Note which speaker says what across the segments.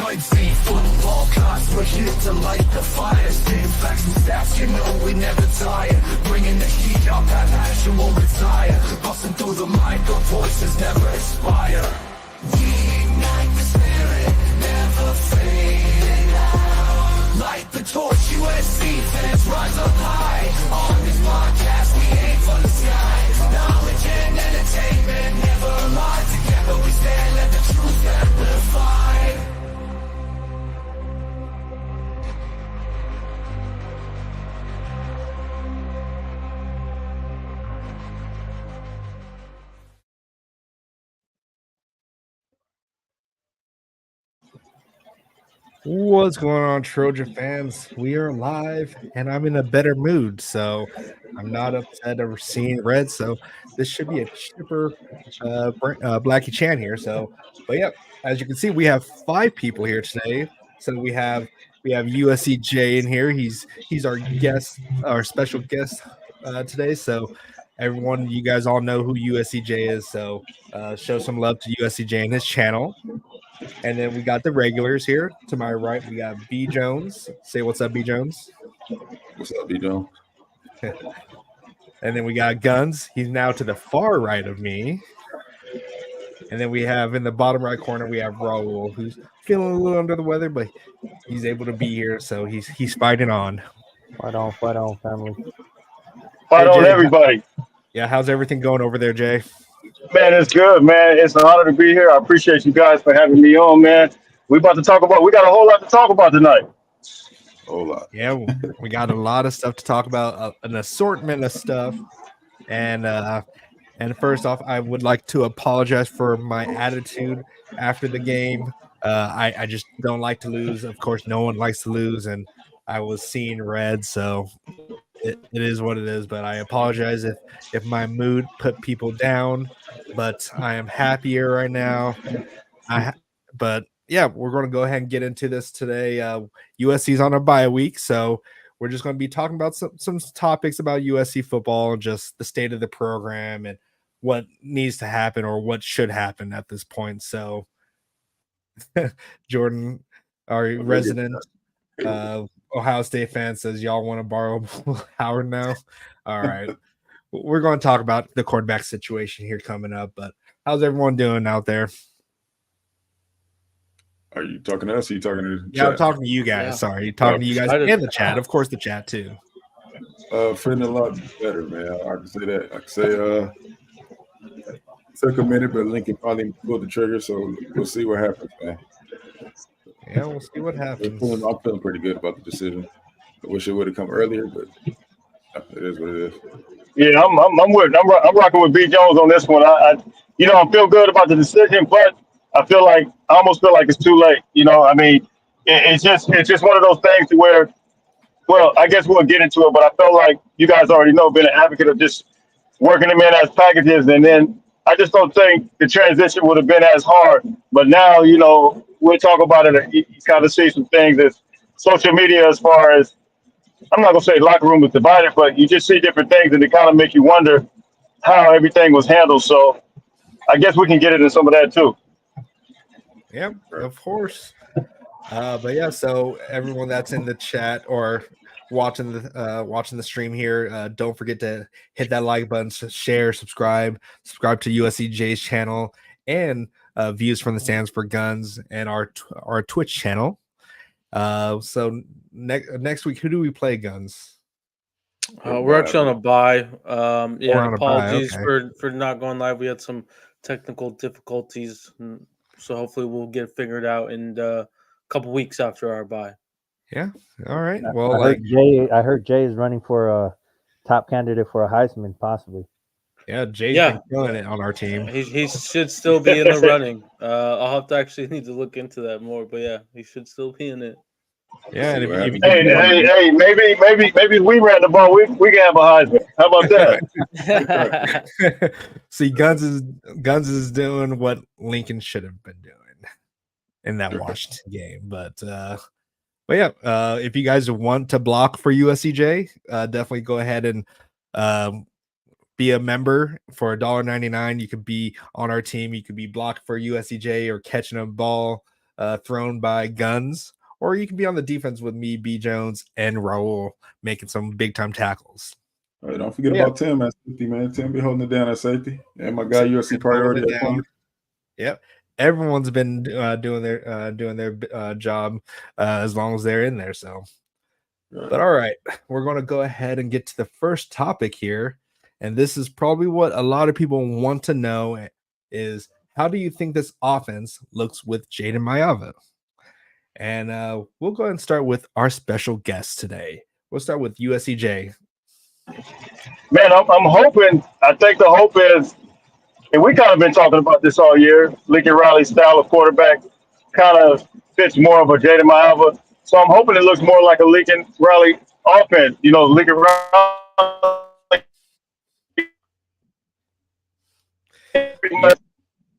Speaker 1: USC Football, cause we're here to light the fire. Spitting facts and stats, you know we never tire. Bringing the heat up, that passion won't retire. Busting through the mic, our voices never expire. We ignite the spirit, never fading out. Light the torch, USC fans rise up high. On this podcast, we aim for the sky. Knowledge and entertainment never lie. Together we stand, let the truth amplify.
Speaker 2: What's going on, Trojan fans? We are live, and I'm in a better mood, so I'm not upset over seeing red. So this should be a chipper Blackie Chan here. So, but yeah, as you can see, we have 5 people here today. So we have USCJ in here. He's our guest, our special guest today. So everyone, you guys all know who USCJ is. So show some love to USCJ and his channel. And then we got the regulars here. To my right, we got B Jones. Say what's up, B Jones.
Speaker 3: What's up, B Jones?
Speaker 2: And then we got Guns. He's now to the far right of me. And then we have in the bottom right corner, we have Raul, who's feeling a little under the weather, but he's able to be here, so he's fighting on.
Speaker 4: Fight on, family.
Speaker 5: Fight on,
Speaker 2: Jay,
Speaker 5: everybody.
Speaker 2: Yeah, how's everything going over there, Jay?
Speaker 5: Man, it's good, man. It's an honor to be here. I appreciate you guys for having me on, man. We got a whole lot to talk about tonight.
Speaker 3: Whole lot.
Speaker 2: Yeah, we got a lot of stuff to talk about, an assortment of stuff. And first off, I would like to apologize for my attitude after the game. I just don't like to lose. Of course, no one likes to lose, and I was seeing red, so it is what it is. But I apologize if my mood put people down. But I am happier right now. But yeah, we're going to go ahead and get into this today. USC's on a bye week, so we're just going to be talking about some topics about USC football and just the state of the program and what needs to happen or what should happen at this point. So, Jordan, our resident Ohio State fan, says y'all want to borrow Howard now. All right. We're going to talk about the quarterback situation here coming up, but how's everyone doing out there?
Speaker 3: Are you talking to us? Or are you talking to the
Speaker 2: chat? I'm talking to you guys. Yeah. Sorry. Talking to you guys and the chat. Of course, the chat too.
Speaker 3: Feeling a lot better, man. I can say that. I can say took a minute, but Lincoln probably pulled the trigger, so we'll see what happens, man.
Speaker 2: Yeah, we'll see what happens.
Speaker 3: I'm feeling pretty good about the decision. I wish it would have come earlier, but it is what it is.
Speaker 5: Yeah, I'm rocking with B Jones on this one. I feel good about the decision, but I almost feel like it's too late. I mean, it's just one of those things to where, well, I guess we'll get into it, but I felt like you guys already know, been an advocate of just working them in as packages, and then I just don't think the transition would have been as hard. But now, we'll talk about it. You kind of see some things as social media, as far as, I'm not going to say locker room was divided, but you just see different things, and it kind of make you wonder how everything was handled. So I guess we can get into some of that too.
Speaker 2: Yeah, of course. But yeah, so everyone that's in the chat or watching the stream here, don't forget to hit that like button, share, subscribe to USCJ's channel, and Views from the Stands for Guns, and our Twitch channel. So next week, who do we play, Guns?
Speaker 6: We're actually on a bye. Apologies
Speaker 2: okay.
Speaker 6: for not going live. We had some technical difficulties, so hopefully we'll get figured out in a couple weeks after our bye.
Speaker 2: Yeah. All right. Well,
Speaker 4: I heard Jay is running for a top candidate for a Heisman, possibly.
Speaker 2: Yeah, Jay's been killing it on our team.
Speaker 6: He should still be in the running. I'll have to actually need to look into that more, but yeah, he should still be in it.
Speaker 2: Yeah. And
Speaker 5: hey, maybe we ran the ball. We can have a Heisman. How about that?
Speaker 2: See, Guns is doing what Lincoln should have been doing in that Washington game, but yeah, if you guys want to block for USCJ, definitely go ahead and be a member for $1.99. You could be on our team. You could be blocked for USCJ or catching a ball thrown by Guns, or you can be on the defense with me, B Jones, and Raul making some big time tackles.
Speaker 3: Hey, don't forget about Tim at safety, man. Tim be holding it down at safety, and my guy USC priority at corner.
Speaker 2: Yep, everyone's been doing their job as long as they're in there. So, but all right, we're going to go ahead and get to the first topic here, and this is probably what a lot of people want to know: is how do you think this offense looks with Jayden Maiava? And we'll go ahead and start with our special guest today. We'll start with USCJ.
Speaker 5: Man, I'm hoping. I think the hope is, and we kind of been talking about this all year. Lincoln Riley's style of quarterback kind of fits more of a Jayden Maiava. So I'm hoping it looks more like a Lincoln Riley offense. You know, Lincoln Riley,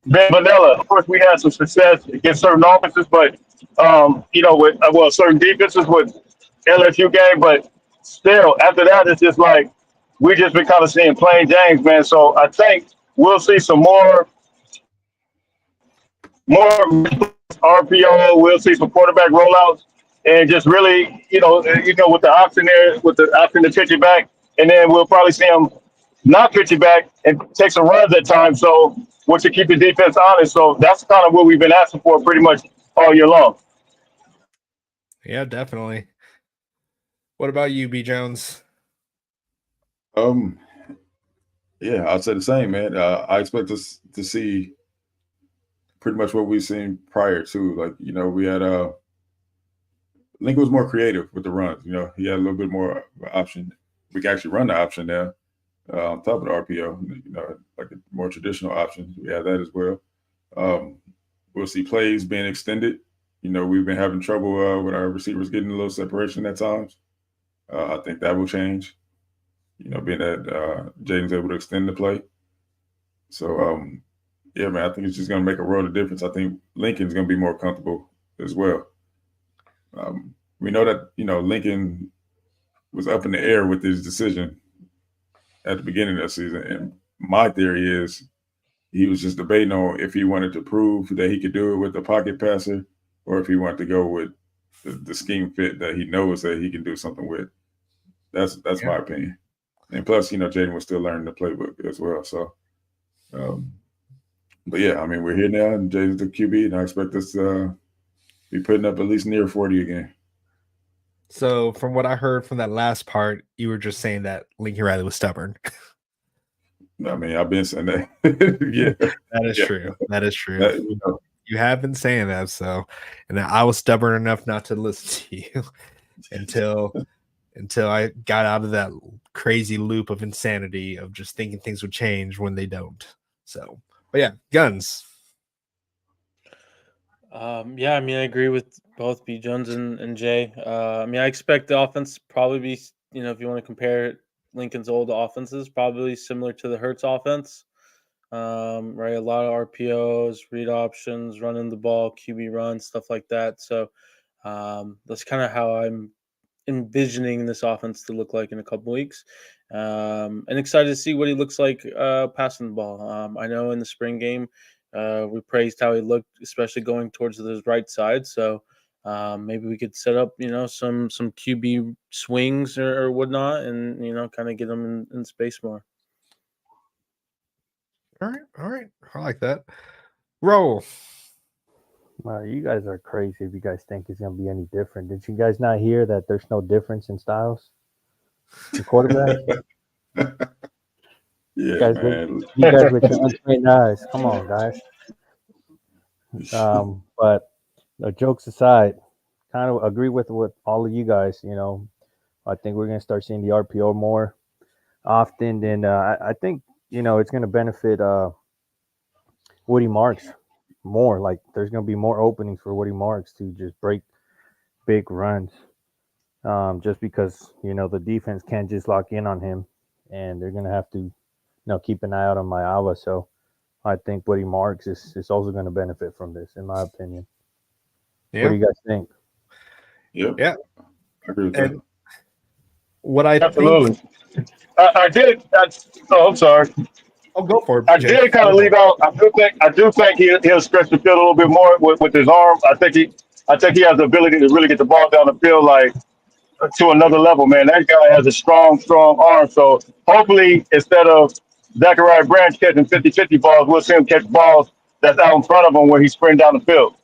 Speaker 5: Ben Vanilla. Of course, we had some success against certain offenses, but you know, with certain defenses with LSU game, but still, after that, it's just like we just been kind of seeing plain James, man. So I think we'll see some more RPO. We'll see some quarterback rollouts, and just really, you know, with the option there, with the option to pitch it back, and then we'll probably see him not pitch it back and take some runs at times. So, which will keep the defense honest. So that's kind of what we've been asking for pretty much all year long.
Speaker 2: Yeah, definitely. What about you, B Jones?
Speaker 3: Yeah, I'd say the same, man. I expect us to see pretty much what we've seen prior to. Like, you know, we had Lincoln was more creative with the runs. You know, he had a little bit more option. We can actually run the option now on top of the RPO. You know, like a more traditional option. We have that as well. We'll see plays being extended. You know, we've been having trouble with our receivers getting a little separation at times. I think that will change. You know, being that Jayden's able to extend the play. So, yeah, man, I think it's just going to make a world of difference. I think Lincoln's going to be more comfortable as well. We know that, you know, Lincoln was up in the air with his decision at the beginning of the season. And my theory is he was just debating on if he wanted to prove that he could do it with the pocket passer or if he wanted to go with the scheme fit that he knows that he can do something with. That's my opinion. And plus, you know, Jayden was still learning the playbook as well. So, but yeah, I mean, we're here now, and Jayden's the QB, and I expect us to be putting up at least near 40 again.
Speaker 2: So, from what I heard from that last part, you were just saying that Lincoln Riley was stubborn.
Speaker 3: I mean, I've been saying that. Yeah,
Speaker 2: that is true. That is true.
Speaker 3: You know.
Speaker 2: You have been saying that, so, and I was stubborn enough not to listen to you until I got out of that crazy loop of insanity of just thinking things would change when they don't. So, but yeah, Guns.
Speaker 6: Yeah, I mean, I agree with both B. Jones and Jay. I mean, I expect the offense probably be, you know, if you want to compare Lincoln's old offenses, probably similar to the Hurts offense. Right, a lot of RPOs, read options, running the ball, QB run, stuff like that. So that's kind of how I'm envisioning this offense to look like in a couple weeks, and excited to see what he looks like passing the ball. I know in the spring game we praised how he looked, especially going towards his right side. So maybe we could set up, you know, some QB swings or whatnot, and, you know, kind of get him in space more.
Speaker 2: All right. I like that. Roll.
Speaker 4: Wow, you guys are crazy if you guys think it's going to be any different. Did you guys not hear that there's no difference in styles? The quarterback?
Speaker 3: Yeah,
Speaker 4: you guys with your untrained eyes. Come on, guys. But jokes aside, kind of agree with all of you guys. You know, I think we're going to start seeing the RPO more often. And I think, you know, it's going to benefit Woody Marks more. Like, there's going to be more openings for Woody Marks to just break big runs, just because, you know, the defense can't just lock in on him, and they're going to have to, you know, keep an eye out on Maiava. So I think Woody Marks is also going to benefit from this, in my opinion. Yeah. What do you guys think?
Speaker 3: Yeah, I agree with that.
Speaker 2: What I
Speaker 5: absolutely think... I did. I'm sorry.
Speaker 2: I'll go for it.
Speaker 5: I
Speaker 2: Jay.
Speaker 5: did kind of leave out. I do think he'll stretch the field a little bit more with his arm. I think he has the ability to really get the ball down the field like to another level, man. That guy has a strong arm. So hopefully, instead of Zachariah Branch catching 50-50 balls, we'll see him catch balls that's out in front of him where he's sprinting down the field.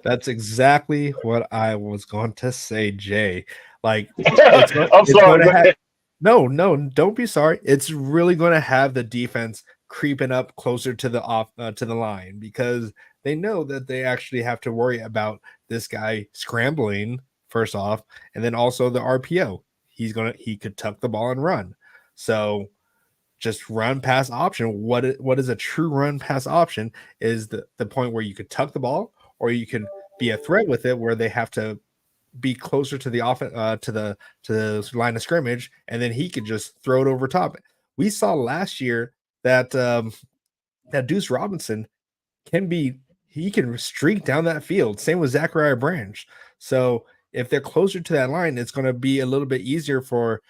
Speaker 2: That's exactly what I was going to say, Jay. Like,
Speaker 5: I'm sorry.
Speaker 2: No, don't be sorry. It's really going to have the defense creeping up closer to the line because they know that they actually have to worry about this guy scrambling first off, and then also the RPO. He could tuck the ball and run. So just run pass option. What is a true run pass option is the point where you could tuck the ball or you can be a threat with it where they have to be closer to the to the line of scrimmage, and then he could just throw it over top. We saw last year that that Deuce Robinson he can streak down that field. Same with Zachariah Branch. So if they're closer to that line, it's going to be a little bit easier for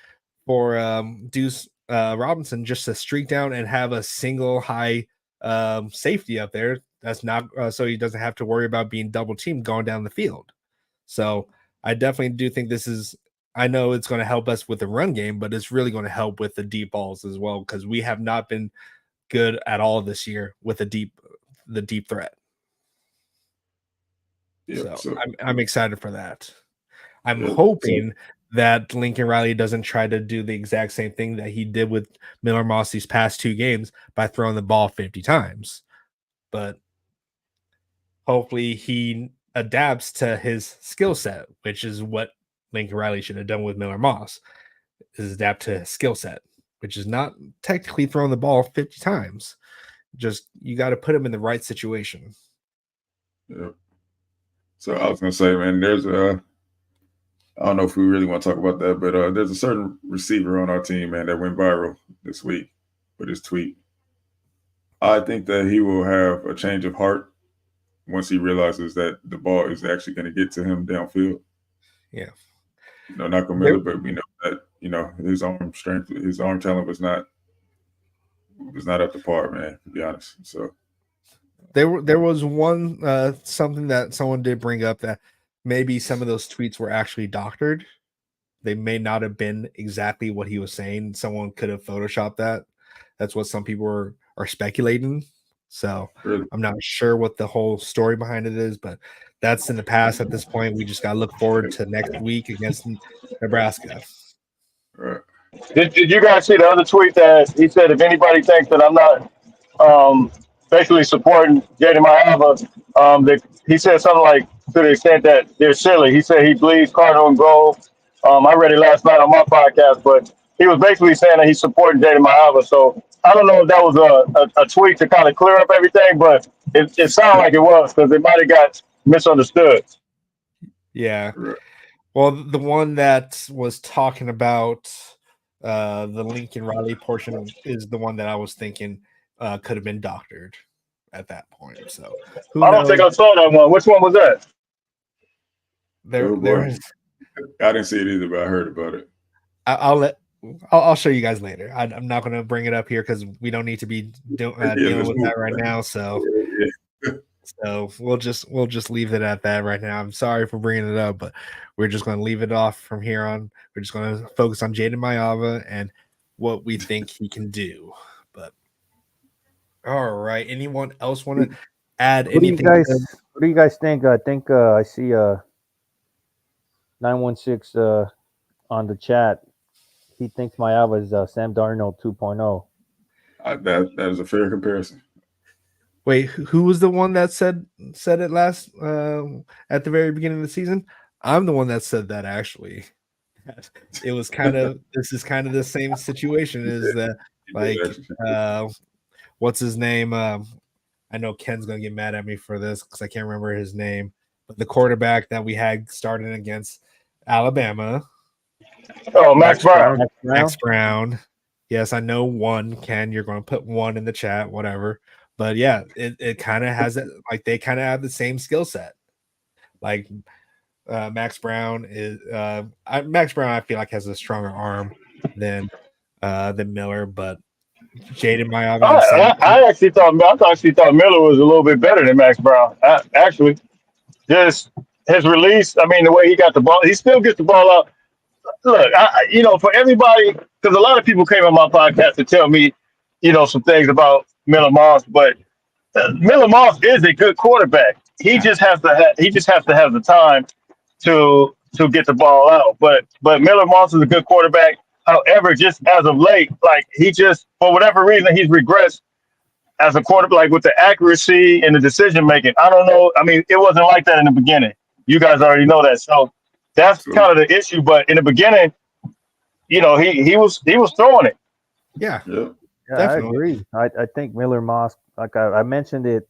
Speaker 2: Deuce Robinson just to streak down and have a single high safety up there. That's not so he doesn't have to worry about being double teamed going down the field. So I definitely do think I know it's going to help us with the run game, but it's really going to help with the deep balls as well because we have not been good at all this year with the deep threat.
Speaker 3: Yeah,
Speaker 2: so I'm excited for that. I'm hoping that Lincoln Riley doesn't try to do the exact same thing that he did with Miller Moss these past 2 games by throwing the ball 50 times. But hopefully he adapts to his skill set, which is what Lincoln Riley should have done with Miller Moss, is adapt to his skill set, which is not technically throwing the ball 50 times. Just you got to put him in the right situation.
Speaker 3: Yeah. So I was gonna say, man, there's I don't know if we really want to talk about that, but there's a certain receiver on our team, man, that went viral this week with his tweet. I think that he will have a change of heart once he realizes that the ball is actually going to get to him downfield.
Speaker 2: Yeah.
Speaker 3: Not Miller, but we know that, his arm strength, his arm talent was not up to par, man, to be honest. So
Speaker 2: there was one something that someone did bring up that maybe some of those tweets were actually doctored. They may not have been exactly what he was saying. Someone could have photoshopped that. That's what some people are speculating. So
Speaker 3: really?
Speaker 2: I'm not sure what the whole story behind it is, but that's in the past at this point. We just got to look forward to next week against Nebraska.
Speaker 3: Right.
Speaker 5: Did you guys see the other tweet that he said, if anybody thinks that I'm not basically supporting Jayden Maiava, that he said something like to the extent that they're silly. He said he bleeds Cardinal and gold. I read it last night on my podcast, but he was basically saying that he's supporting Jayden Maiava. So I don't know if that was a tweet to kind of clear up everything, but it sounded like it was because it might have got misunderstood.
Speaker 2: Yeah.
Speaker 3: Right.
Speaker 2: Well, the one that was talking about the Lincoln Riley portion is the one that I was thinking could have been doctored at that point. So
Speaker 5: I don't think I saw that one. Which one was that?
Speaker 3: I didn't see it either, but I heard about it.
Speaker 2: I'll show you guys later. I'm not going to bring it up here because we don't need to be dealing with that right now. So, so we'll just leave it at that right now. I'm sorry for bringing it up, but we're just going to leave it off from here on. We're just going to focus on Jayden Maiava and what we think he can do. But all right, anyone else want to add anything?
Speaker 4: What do you guys think? I think I see 916 on the chat. He thinks Maiava is Sam Darnold 2.0.
Speaker 3: That is a fair comparison.
Speaker 2: Wait, who was the one that said it last at the very beginning of the season? I'm the one that said that actually. It was this is kind of the same situation as that, like what's his name? I know Ken's gonna get mad at me for this because I can't remember his name, but the quarterback that we had starting against Alabama.
Speaker 5: Oh, Max Brown.
Speaker 2: Max Brown. Yes, I know one. Ken, you're going to put one in the chat, whatever. But yeah, it kind of has it. Like they kind of have the same skill set. Like Max Brown is Max Brown. I feel like has a stronger arm than Miller, but Jayden Maiava
Speaker 5: I,
Speaker 2: and
Speaker 5: I, I actually thought Miller was a little bit better than Max Brown. Actually, just his release. I mean, the way he got the ball, he still gets the ball out. Look, for everybody, because a lot of people came on my podcast to tell me, some things about Miller Moss, but Miller Moss is a good quarterback. He just has to have the time to get the ball out. But Miller Moss is a good quarterback. However, just as of late, like he just for whatever reason he's regressed as a quarterback, like with the accuracy and the decision making. I don't know. I mean, it wasn't like that in the beginning. You guys already know that. So that's
Speaker 3: So,
Speaker 5: kind of the issue. But in the beginning, he was throwing it.
Speaker 2: yeah,
Speaker 3: yeah.
Speaker 4: Yeah,
Speaker 2: definitely.
Speaker 4: I agree. I think Miller Moss, like I mentioned it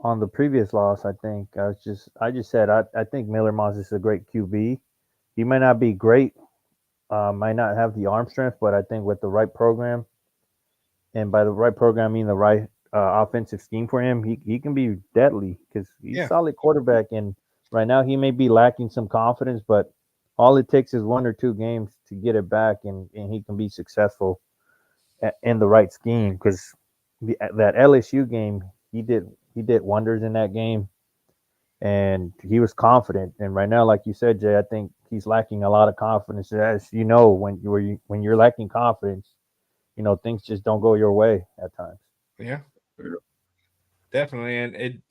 Speaker 4: on the previous loss. I just said I think Miller Moss is a great QB. He might not be great, might not have the arm strength, but I think with the right program, and by the right program, I mean the right offensive scheme for him, he can be deadly because he's a
Speaker 2: Yeah.
Speaker 4: solid quarterback. And right now, he may be lacking some confidence, but all it takes is 1 or 2 games to get it back, and he can be successful in the right scheme. Because that LSU game, he did wonders in that game, and he was confident. And right now, like you said, Jay, I think he's lacking a lot of confidence. As you know, when you're lacking confidence, things just don't go your way at times.
Speaker 2: Yeah,
Speaker 3: Yeah.
Speaker 2: definitely.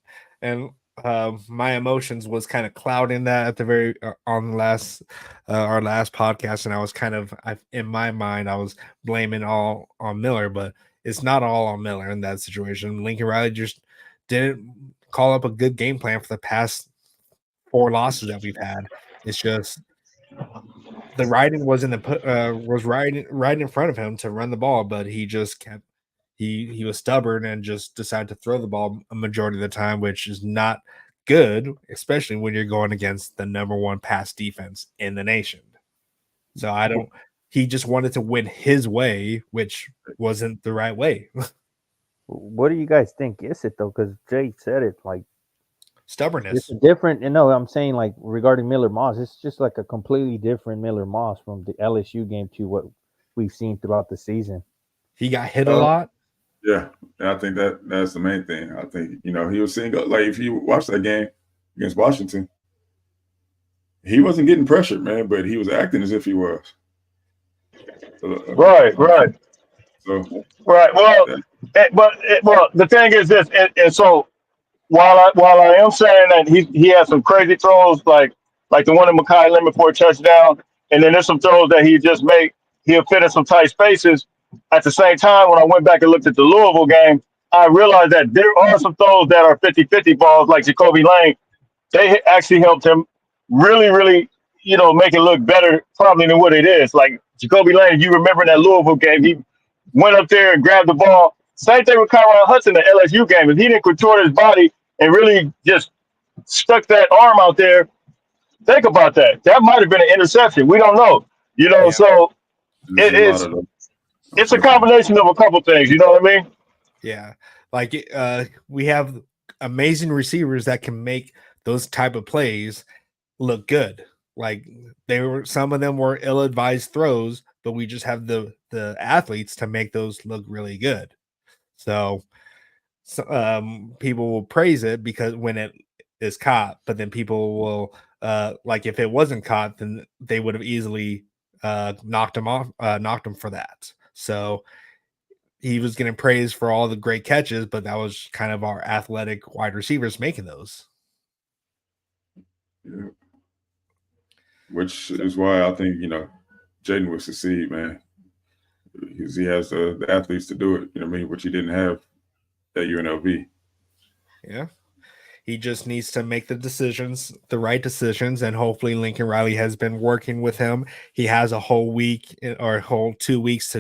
Speaker 2: And my emotions was kind of clouding that at the very on the last our last podcast, and I was in my mind I was blaming all on Miller, but it's not all on Miller in that situation. Lincoln Riley just didn't call up a good game plan for the past 4 losses that we've had. It's just the writing was was right in front of him to run the ball, but he just kept he was stubborn and just decided to throw the ball a majority of the time, which is not good, especially when you're going against the number one pass defense in the nation. So I don't. He just wanted to win his way, which wasn't the right way.
Speaker 4: What do you guys think is it though? Because Jay said it, like it's
Speaker 2: Stubbornness.
Speaker 4: a different. I'm saying like regarding Miller Moss, it's just like a completely different Miller Moss from the LSU game to what we've seen throughout the season.
Speaker 2: He got hit a
Speaker 3: Uh,
Speaker 2: lot.
Speaker 3: Yeah, and I think that's the main thing. I think he was seeing like if you watch that game against Washington, he wasn't getting pressured, man, but he was acting as if he was. So,
Speaker 5: Right, right,
Speaker 3: so
Speaker 5: right. Well,
Speaker 3: yeah,
Speaker 5: well, the thing is this, and so while I am saying that he has some crazy throws like the one in Makai Lemon for a touchdown, and then there's some throws that he just made. He'll fit in some tight spaces. At the same time, when I went back and looked at the Louisville game, I realized that there are some throws that are 50-50 balls, like Jacoby Lane. They actually helped him really, really, make it look better probably than what it is. Like Jacoby Lane, you remember that Louisville game, he went up there and grabbed the ball. Same thing with Kyron Hudson, the LSU game. If he didn't contort his body and really just stuck that arm out there, think about that. That might have been an interception. We don't know.
Speaker 2: Yeah.
Speaker 5: So
Speaker 3: there's a lot of those,
Speaker 5: it's a
Speaker 3: unfortunately.
Speaker 5: combination of a couple things. You know what I mean?
Speaker 2: Yeah, like we have amazing receivers that can make those type of plays look good. Like some of them were ill-advised throws, but we just have the athletes to make those look really good. So people will praise it because when it is caught, but then people will like if it wasn't caught, then they would have easily knocked him for that. So he was getting praised for all the great catches, but that was kind of our athletic wide receivers making those.
Speaker 3: Yeah. Which is why I think Jayden will succeed, man, because he has the athletes to do it. You know what I mean? Which he didn't have at UNLV.
Speaker 2: Yeah. He just needs to make the right decisions, and hopefully Lincoln Riley has been working with him. He has a whole week or a whole 2 weeks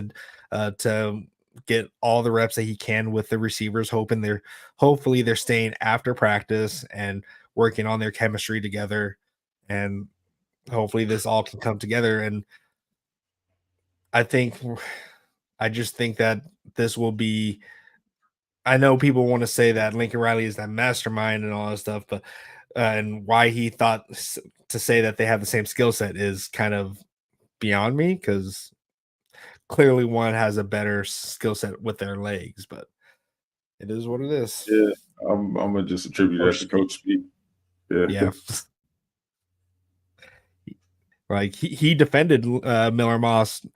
Speaker 2: to get all the reps that he can with the receivers, hopefully they're staying after practice and working on their chemistry together, and hopefully this all can come together. And I just think that this will be, I know people want to say that Lincoln Riley is that mastermind and all that stuff, but and why he thought to say that they have the same skill set is kind of beyond me, because clearly one has a better skill set with their legs, but it is what it is.
Speaker 3: Yeah, I'm gonna just attribute that to coach speak.
Speaker 2: Yeah. Like he defended Miller Moss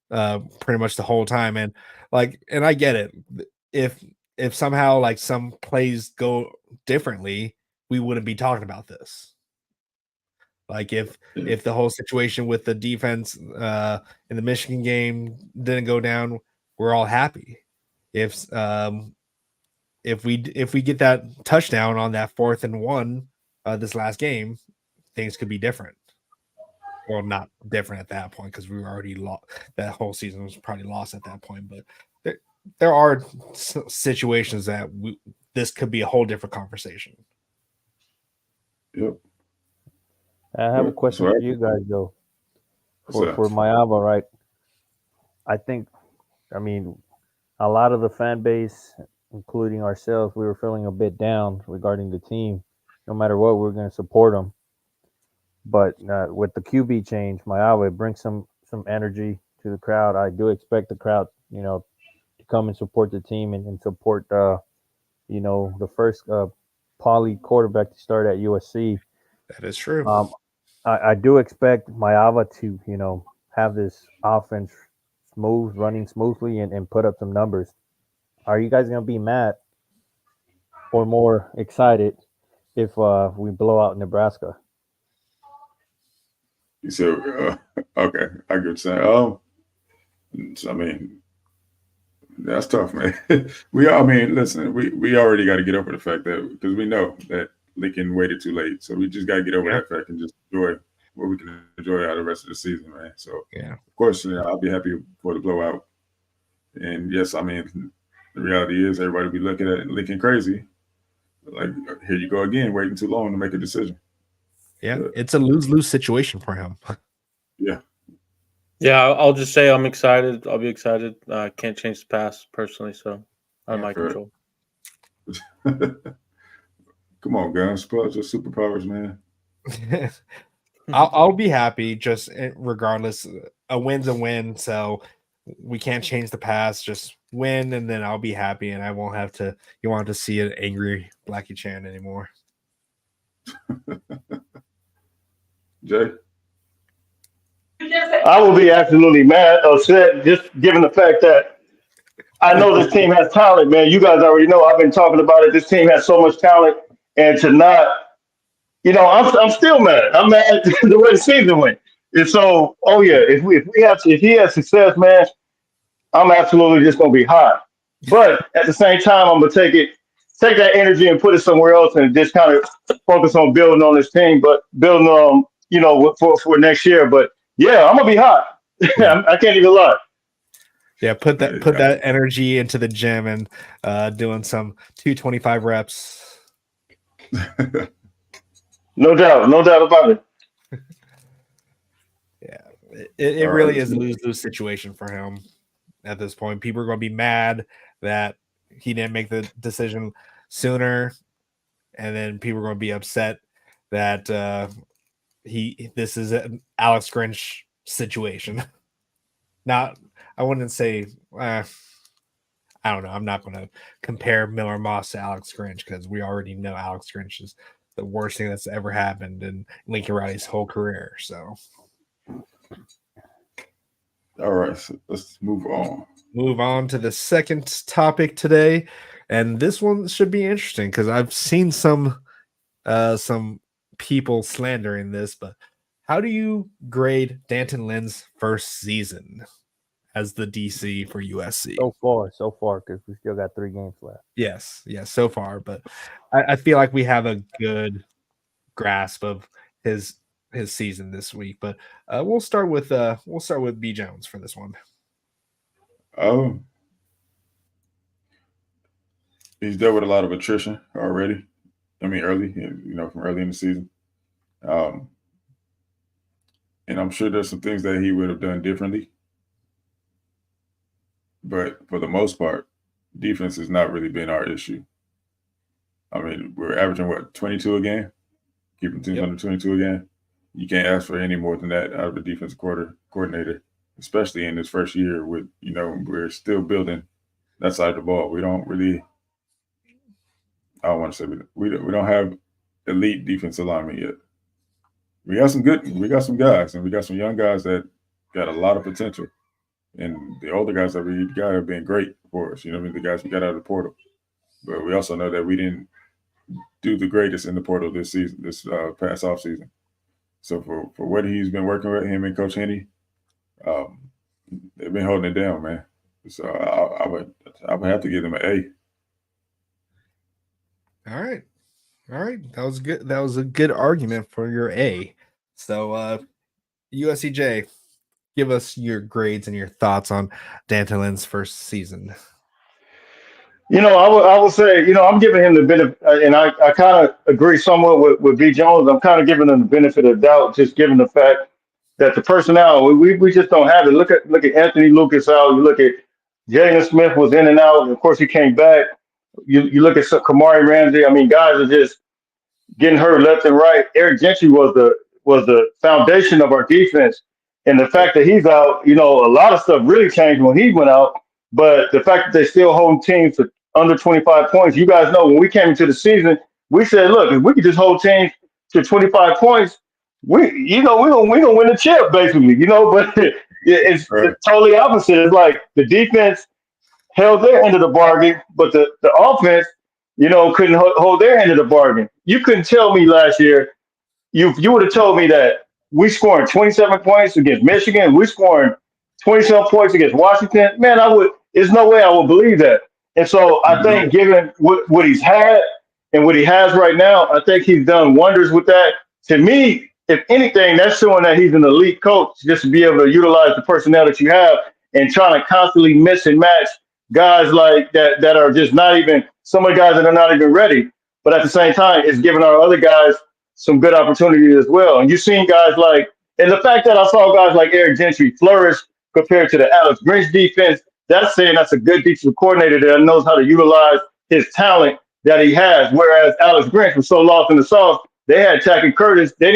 Speaker 2: pretty much the whole time, and I get it. If somehow like some plays go differently, we wouldn't be talking about this. Like if the whole situation with the defense in the Michigan game didn't go down, we're all happy. If we get that touchdown on that 4th and 1 this last game, things could be different. Well, not different at that point because we were already lost. That whole season was probably lost at that point. But there are situations that this could be a whole different conversation.
Speaker 3: Yep.
Speaker 4: I have a question for you guys though. For Maiava, right? I mean, a lot of the fan base, including ourselves, we were feeling a bit down regarding the team. No matter what, we're going to support them. But with the QB change, Maiava, it brings some energy to the crowd. I do expect the crowd, to come and support the team and support, the first poly quarterback to start at USC.
Speaker 2: That is true.
Speaker 4: I do expect Maiava to, have this offense running smoothly and put up some numbers. Are you guys going to be mad or more excited if we blow out Nebraska?
Speaker 3: So, okay, I get what you're saying. I mean, that's tough, man. Listen, we already got to get over the fact that because we know that Lincoln waited too late, so we just got to get over that fact and just enjoy what we can enjoy out of the rest of the season, man. So, of course, I'll be happy for the blowout. And yes, I mean, the reality is everybody will be looking at Lincoln crazy. Like, here you go again, waiting too long to make a decision.
Speaker 2: Yeah, it's a lose-lose situation for him.
Speaker 3: Yeah.
Speaker 6: Yeah, I'll just say I'm excited. I'll be excited. I can't change the past personally, so out of my control.
Speaker 3: Come on, guys. Plus your superpowers, man.
Speaker 2: I'll be happy just regardless. A win's a win, so we can't change the past. Just win, and then I'll be happy, and I won't have to. You won't have to see an angry Blackie Chan anymore.
Speaker 3: Jay?
Speaker 5: I will be absolutely mad, upset, just given the fact that I know this team has talent, man. You guys already know. I've been talking about it. This team has so much talent, and to not, I'm still mad. I'm mad the way the season went. And so, if he has success, man, I'm absolutely just gonna be hot. But at the same time, I'm gonna take that energy and put it somewhere else, and just kind of focus on building on this team, but building on for next year. But yeah, I'm gonna be hot. I can't even lie.
Speaker 2: Yeah, put that energy into the gym and doing some 225 reps.
Speaker 5: No doubt about it.
Speaker 2: Yeah, it really is a lose-lose situation for him at this point. People are going to be mad that he didn't make the decision sooner, and then people are going to be upset that this is an Alex Grinch situation. Not, I wouldn't say. I don't know. I'm not going to compare Miller Moss to Alex Grinch because we already know Alex Grinch is the worst thing that's ever happened in Lincoln Riley's whole career. So,
Speaker 3: all right, so let's move on.
Speaker 2: Move on to the second topic today, and this one should be interesting because I've seen some people slandering this. But how do you grade D'Anton Lynn's first season as the DC for USC?
Speaker 4: So far, because we still got 3 games left.
Speaker 2: Yes, so far, but I feel like we have a good grasp of his season this week. But we'll start with B Jones for this one.
Speaker 3: He's dealt with a lot of attrition already. I mean, early, from early in the season. And I'm sure there's some things that he would have done differently. But for the most part, defense has not really been our issue. I mean, we're averaging, 22 a game? Keeping teams under 22 a game? You can't ask for any more than that out of the defensive coordinator. especially in this first year. With we're still building that side of the ball. We don't really. I don't want to say we don't have elite defensive linemen yet. We got some guys, and we got some young guys that got a lot of potential. And the older guys that we got have been great for us. The guys we got out of the portal. But we also know that we didn't do the greatest in the portal this season, this past offseason. So for what he's been working with, him and Coach Henny, they've been holding it down, man. So I would have to give them an A.
Speaker 2: All right. That was good. That was a good argument for your A. So USCJ, give us your grades and your thoughts on Dantelin's first season.
Speaker 5: I would say, I'm giving him the benefit, and I kind of agree somewhat with B. Jones. I'm kind of giving him the benefit of the doubt, just given the fact that the personnel, we just don't have it. Look at Anthony Lucas out. You look at Jalen Smith was in and out. And of course, he came back. You look at Kamari Ramsey. I mean, guys are just getting hurt left and right. Eric Gentry was the foundation of our defense, and the fact that he's out, a lot of stuff really changed when he went out. But the fact that they still hold teams to under 25 points, you guys know when we came into the season, we said, look, if we could just hold teams to 25 points, we gonna win the chip basically, But it's totally opposite. It's like the defense held their end of the bargain, but the offense, couldn't hold their end of the bargain. You couldn't tell me last year. You would have told me that we scoring 27 points against Michigan, we scoring 27 points against Washington. Man, there's no way I would believe that. And so I think given what he's had and what he has right now, I think he's done wonders with that. To me, if anything, that's showing that he's an elite coach, just to be able to utilize the personnel that you have and trying to constantly mix and match guys like that are just not even, some of the guys that are not even ready. But at the same time, it's giving our other guys some good opportunities as well. And you've seen guys and the fact that I saw guys like Eric Gentry flourish compared to the Alex Grinch defense, that's saying that's a good defensive coordinator that knows how to utilize his talent that he has. Whereas Alex Grinch was so lost in the sauce, they had Tackett Curtis. They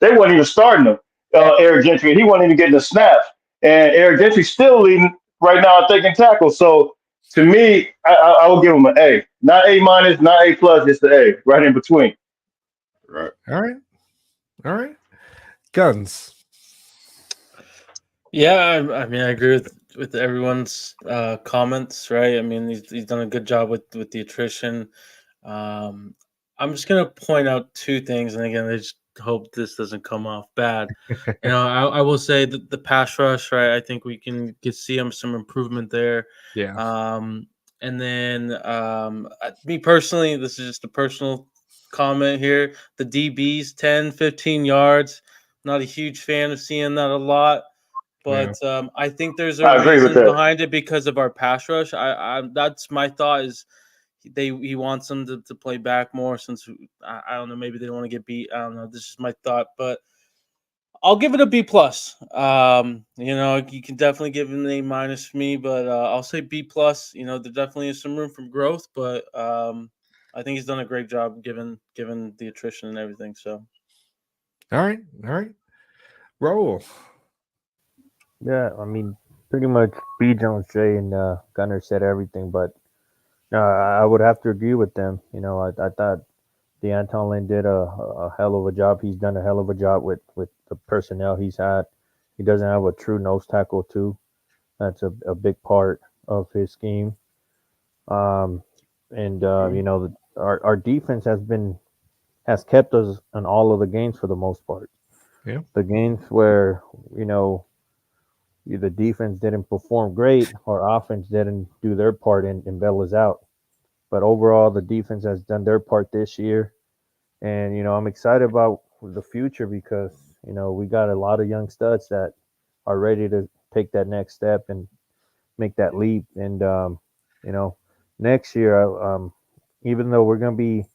Speaker 5: weren't even starting him. Eric Gentry, he wasn't even getting the snaps. And Eric Gentry's still leading right now, I think, in tackles. So to me, I will give him an A. Not A minus, not A plus, just an A, right in between.
Speaker 3: Right.
Speaker 2: All right. Guns.
Speaker 6: Yeah, I mean, I agree with everyone's comments, right? I mean, he's done a good job with the attrition. I'm just gonna point out two things, and again, I just hope this doesn't come off bad. I will say that the pass rush, right? I think we can see some improvement there.
Speaker 2: Yeah.
Speaker 6: And then me personally, this is just a personal comment here. The DBs, 10, 15 yards. Not a huge fan of seeing that a lot. But I think there's a reason behind it because of our pass rush. That's my thought is he wants them to play back more since I don't know, maybe they don't want to get beat. I don't know. This is my thought, but I'll give it a B plus. You can definitely give it an A minus for me, but I'll say B plus. There definitely is some room for growth, but I think he's done a great job given the attrition and everything. So,
Speaker 2: all right, roll.
Speaker 4: Yeah, I mean, pretty much B. Jones, Jay, and Gunner said everything, but I would have to agree with them. I thought D'Anton did a hell of a job. He's done a hell of a job with the personnel he's had. He doesn't have a true nose tackle, too. That's a big part of his scheme. Our defense has kept us in all of the games for the most part.
Speaker 2: Yeah.
Speaker 4: The games where, the defense didn't perform great or offense didn't do their part and bail us out. But overall, the defense has done their part this year. And, I'm excited about the future because, we got a lot of young studs that are ready to take that next step and make that leap. And, next year, even though we're going to be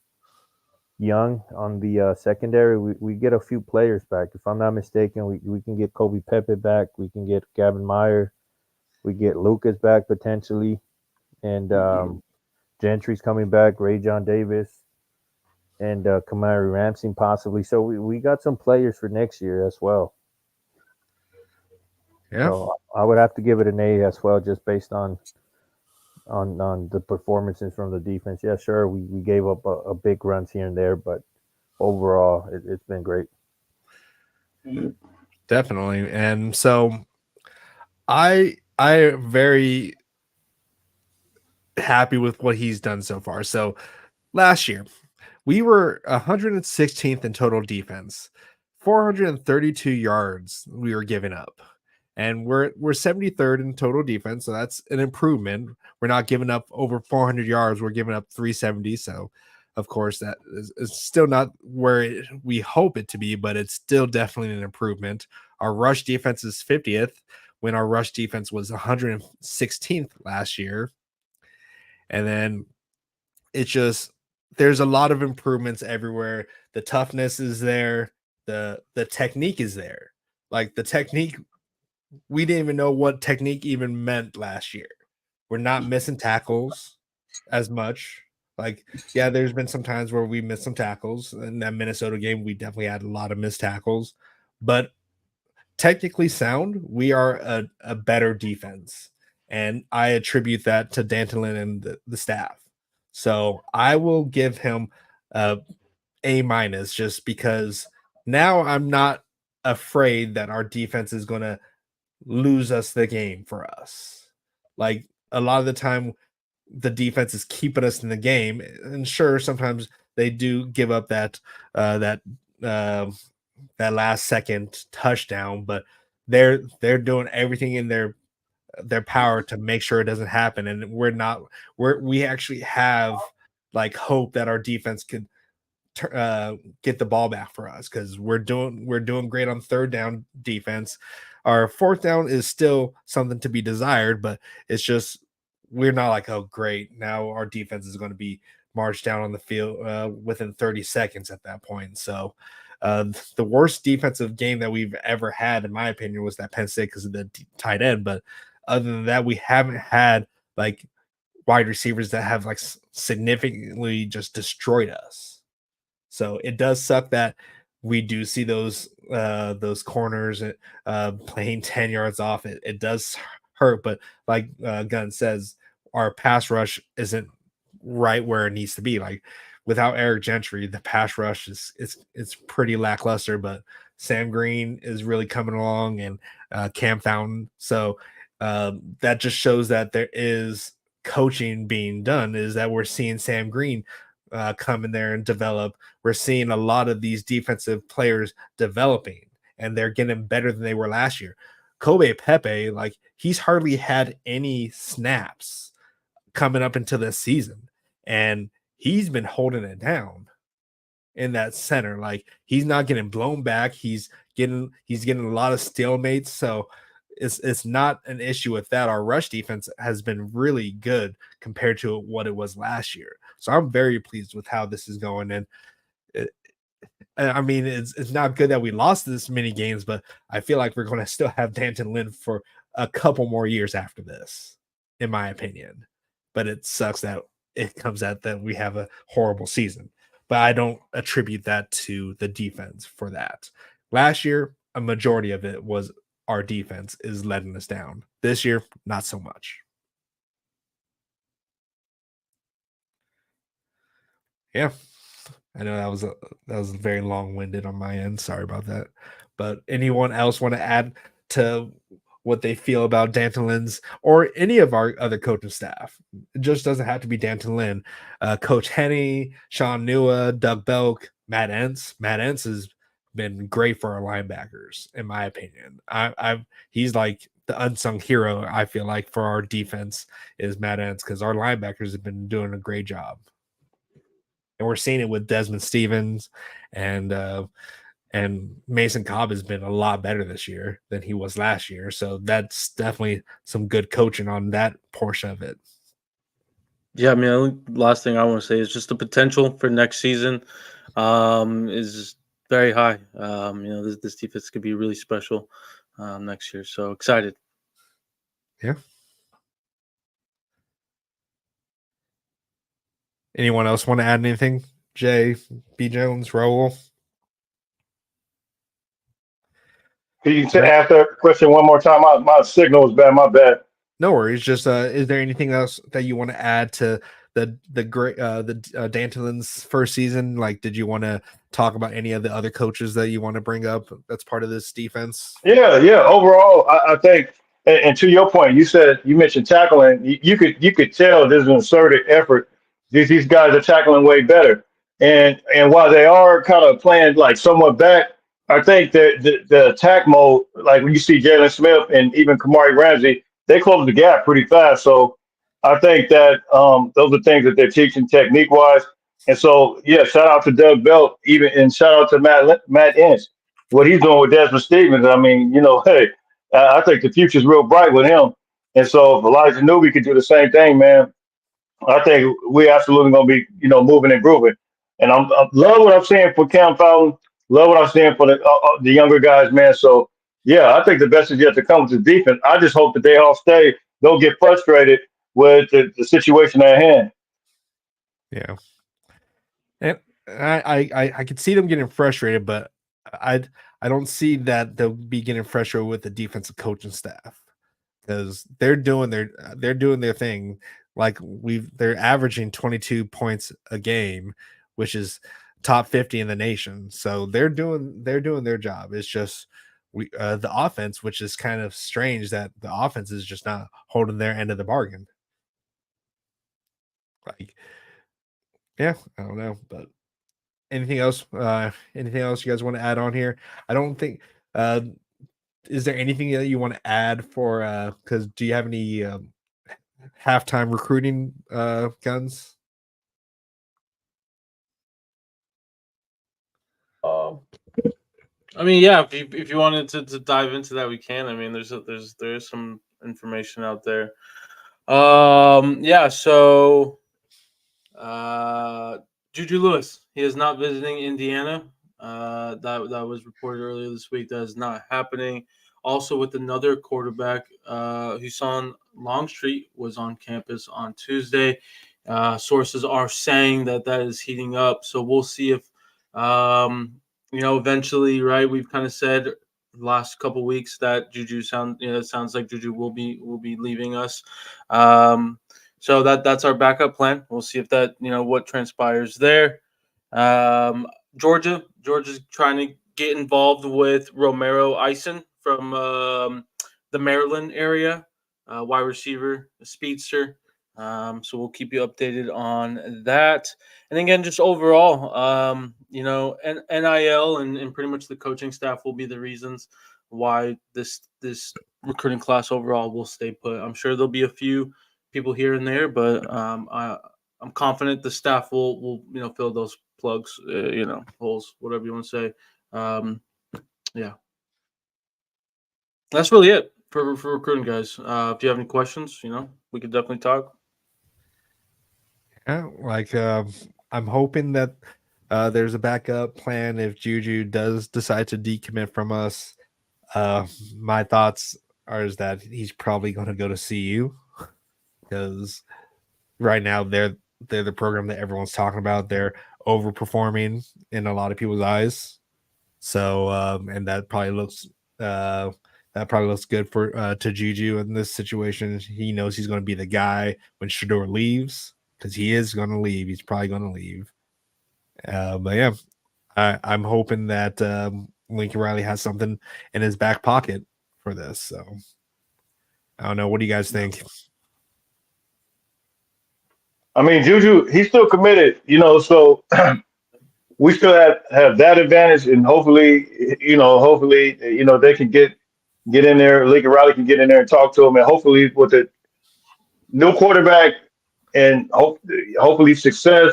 Speaker 4: young on the secondary, we get a few players back. If I'm not mistaken, we can get Kobe Pepe back. We can get Gavin Meyer. We get Lucas back potentially. And Gentry's coming back, Ray John Davis, and Kamari Ramsey possibly. So we got some players for next year as well.
Speaker 2: Yeah.
Speaker 4: So I would have to give it an A as well, just based on the performances from the defense. Yeah, sure, we gave up a big runs here and there, but overall, it's been great.
Speaker 2: Definitely. And so I am very happy with what he's done so far. So last year, we were 116th in total defense, 432 yards we were giving up. And we're 73rd in total defense, so that's an improvement. We're not giving up over 400 yards, we're giving up 370. So of course that is still not where we hope it to be, but it's still definitely an improvement. Our rush defense is 50th when our rush defense was 116th last year. And then it's just there's a lot of improvements everywhere. The toughness is there, the technique is there. Like the technique, we didn't even know what technique even meant last year. We're not missing tackles as much. Like, yeah, there's been some times where we missed some tackles. In that Minnesota game, we definitely had a lot of missed tackles. But technically sound, we are a better defense. And I attribute that to Dantlin and the staff. So I will give him A minus just because now I'm not afraid that our defense is going to lose us the game for us. Like a lot of the time, the defense is keeping us in the game, and sure, sometimes they do give up uh, that last second touchdown, but they're doing everything in their power to make sure it doesn't happen. And we actually have like hope that our defense could get the ball back for us because we're doing great on third down defense. Our fourth down is still something to be desired, but it's just we're not like, oh great, now our defense is going to be marched down on the field within 30 seconds at that point. So the worst defensive game that we've ever had, in my opinion, was that Penn State because of the tight end. But other than that, we haven't had like wide receivers that have like significantly just destroyed us. So it does suck that we do see those corners playing 10 yards off. It does hurt, but like Gunn says, our pass rush isn't right where it needs to be. Like without Eric Gentry, the pass rush it's pretty lackluster, but Sam Green is really coming along and Cam Fountain. So that just shows that there is coaching being done, is that we're seeing Sam Green come in there and develop. We're seeing a lot of these defensive players developing, and they're getting better than they were last year. Kobe Pepe, like he's hardly had any snaps coming up into this season, and he's been holding it down in that center. Like he's not getting blown back. He's getting a lot of stalemates. So it's not an issue with that. Our rush defense has been really good compared to what it was last year. So I'm very pleased with how this is going. And I mean, it's not good that we lost this many games, but I feel like we're going to still have Danton Lynn for a couple more years after this, in my opinion. But it sucks that it comes out that we have a horrible season. But I don't attribute that to the defense for that. Last year, a majority of it was our defense is letting us down. This year, not so much. Yeah. I know that was very long-winded on my end. Sorry about that. But anyone else want to add to what they feel about Danton Lynn's or any of our other coaching staff? It just doesn't have to be Danton Lynn. Coach Henney, Sean Nua, Doug Belk, Matt Entz. Matt Entz has been great for our linebackers, in my opinion. He's like the unsung hero, I feel like, for our defense is Matt Entz because our linebackers have been doing a great job. And we're seeing it with Desmond Stevens and Mason Cobb has been a lot better this year than he was last year. So that's definitely some good coaching on that portion of it.
Speaker 6: Yeah, I mean, I think the last thing I want to say is just the potential for next season is very high. This defense could be really special next year. So excited.
Speaker 2: Yeah. Anyone else want to add anything? Jay, B. Jones, Raul?
Speaker 5: Can you ask that question one more time? My signal was bad. My bad.
Speaker 2: No worries. Just is there anything else that you want to add to the great Dantelin's first season? Like, did you want to talk about any of the other coaches that you want to bring up that's part of this defense?
Speaker 5: Yeah. Overall, I think, and to your point, you mentioned tackling. You could tell there's an concerted effort. These guys are tackling way better, and while they are kind of playing like somewhat back, I think that the attack mode, like when you see Jalen Smith and even Kamari Ramsey, they close the gap pretty fast. So I think that those are things that they're teaching technique wise. And so, yeah, shout out to Doug Belt, even and shout out to Matt Ince, what he's doing with Desmond Stevens. I mean, hey, I think the future's real bright with him. And so if Elijah Newby could do the same thing, man, I think we absolutely gonna be, moving and grooving. And I love what I'm seeing for Cam Fountain. Love what I'm seeing for the younger guys, man. So yeah, I think the best is yet to come with the defense. I just hope that they all stay. Don't get frustrated with the situation at hand.
Speaker 2: Yeah, and I could see them getting frustrated, but I don't see that they'll be getting frustrated with the defensive coaching staff because they're doing their thing. Like they're averaging 22 points a game, which is top 50 in the nation. So they're doing their job. It's just the offense, which is kind of strange that the offense is just not holding their end of the bargain. Like, yeah, I don't know, but anything else? Anything else you guys want to add on here? I don't think. Is there anything that you want to add for? Because do you have any halftime recruiting guns?
Speaker 6: I mean, yeah, if you wanted to dive into that, we can. I mean, there's some information out there. Yeah, so Juju Lewis, he is not visiting Indiana. That was reported earlier this week. That is not happening. Also, with another quarterback, Husan Longstreet was on campus on Tuesday. Sources are saying that is heating up. So we'll see if eventually, right? We've kind of said the last couple weeks that it sounds like Juju will be leaving us. So that's our backup plan. We'll see if that what transpires there. Georgia's trying to get involved with Romero Eisen from the Maryland area, wide receiver, a speedster. So we'll keep you updated on that. And again, just overall, NIL and pretty much the coaching staff will be the reasons why this recruiting class overall will stay put. I'm sure there'll be a few people here and there, but I'm confident the staff will fill those plugs, holes, whatever you want to say. Yeah, that's really it for recruiting, guys. If you have any questions, we could definitely talk.
Speaker 2: Yeah, like I'm hoping that there's a backup plan if Juju does decide to decommit from us. My thoughts is that he's probably going to go to CU because right now they're the program that everyone's talking about. They're overperforming in a lot of people's eyes. So and that probably looks good for to Juju in this situation. He knows he's going to be the guy when Shedeur leaves because he is going to leave. He's probably going to leave. But yeah, I'm hoping that Lincoln Riley has something in his back pocket for this. So I don't know. What do you guys think?
Speaker 5: I mean, Juju, he's still committed, so we still have that advantage, and hopefully, they can get in there. Lincoln Riley can get in there and talk to him, and hopefully, with the new quarterback and hopefully success,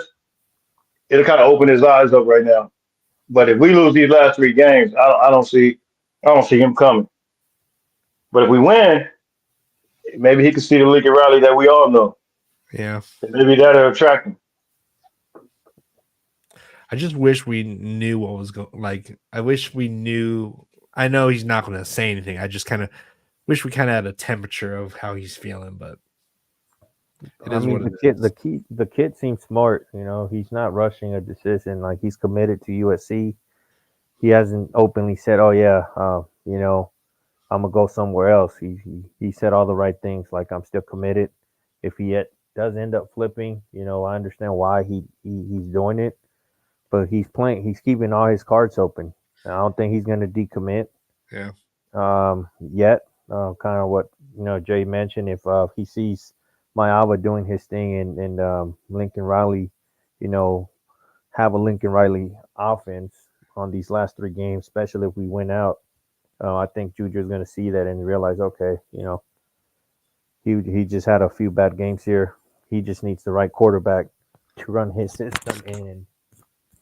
Speaker 5: it'll kind of open his eyes up right now. But if we lose these last 3 games, I don't see him coming. But if we win, maybe he can see the Lincoln Riley that we all know.
Speaker 2: Yeah,
Speaker 5: and maybe that'll attract him.
Speaker 2: I just wish we knew what was going. Like, I wish we knew. I know he's not going to say anything. I just kind of wish we kind of had a temperature of how he's feeling. But it is what it is.
Speaker 4: The kid seems smart. He's not rushing a decision. Like, he's committed to USC. he hasn't openly said, "Oh yeah, you know, I'm gonna go somewhere else." He said all the right things, like I'm still committed. If he does end up flipping, you know, I understand why he's doing it, but he's playing. He's keeping all his cards open. I don't think he's gonna decommit.
Speaker 2: Yeah.
Speaker 4: Yet. Kind of what Jay mentioned. If he sees Maiava doing his thing and Lincoln Riley, you know, have a Lincoln Riley offense on these last 3 games, especially if we win out, I think Juju is going to see that and realize, okay, he just had a few bad games here. He just needs the right quarterback to run his system in, and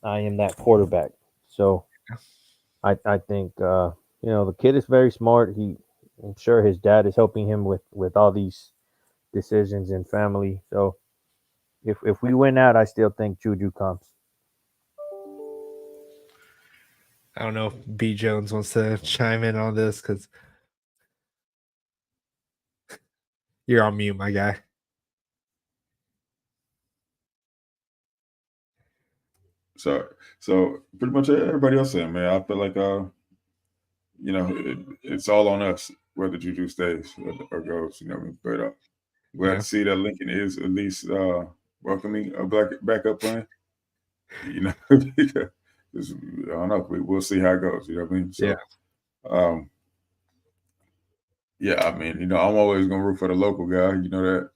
Speaker 4: I am that quarterback. So I think the kid is very smart. I'm sure his dad is helping him with all these decisions and family. So if we win out, I still think Juju comes.
Speaker 2: I don't know if B Jones wants to chime in on this because you're on mute, my guy.
Speaker 3: So pretty much everybody else saying, man, I feel like it's all on us whether Juju stays or goes. But glad to see that Lincoln is at least welcoming a black backup plan. Because I don't know. We'll see how it goes. You know what I mean? So, I mean, I'm always gonna root for the local guy. You know that.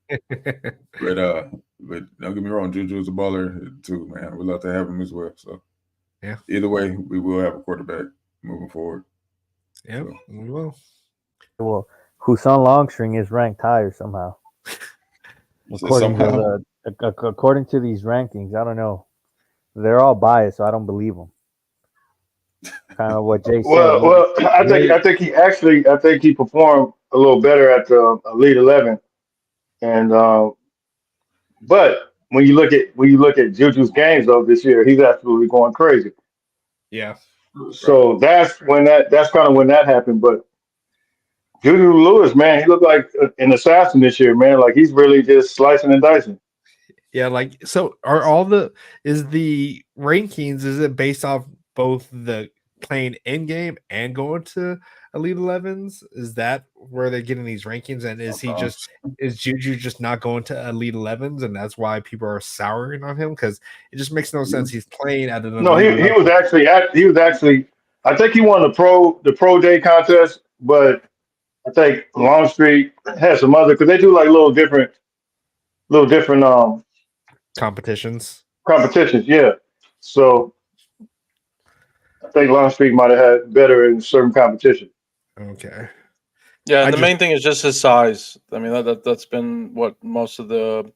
Speaker 3: But don't get me wrong, Juju is a baller too, man. We'd love to have him as well. So, either way, we will have a quarterback moving forward.
Speaker 2: Yeah, so. We will.
Speaker 4: Well, Husan Longstring is ranked higher somehow. According to these rankings, I don't know. They're all biased, so I don't believe them. Kind of what Jay said.
Speaker 5: Well, I think he performed a little better at the Elite 11, and but when you look at Juju's games though this year, he's absolutely going crazy.
Speaker 2: Yeah.
Speaker 5: So that's kind of when that happened. But Juju Lewis, man, he looked like an assassin this year, man. Like he's really just slicing and dicing.
Speaker 2: Yeah, like so is the rankings, is it based off both the playing in game and going to Elite 11s? Is that where they're getting these rankings? And is Juju just not going to Elite 11s, and that's why people are souring on him? Because it just makes no sense. He's playing at an elite
Speaker 5: he was actually I think he won the pro day contest, but I think Longstreet has some other because they do like little different
Speaker 2: competitions.
Speaker 5: Yeah. So I think Longstreet might have had better in certain competition.
Speaker 2: Okay.
Speaker 6: Yeah, the main thing is just his size. I mean, that's been what most of the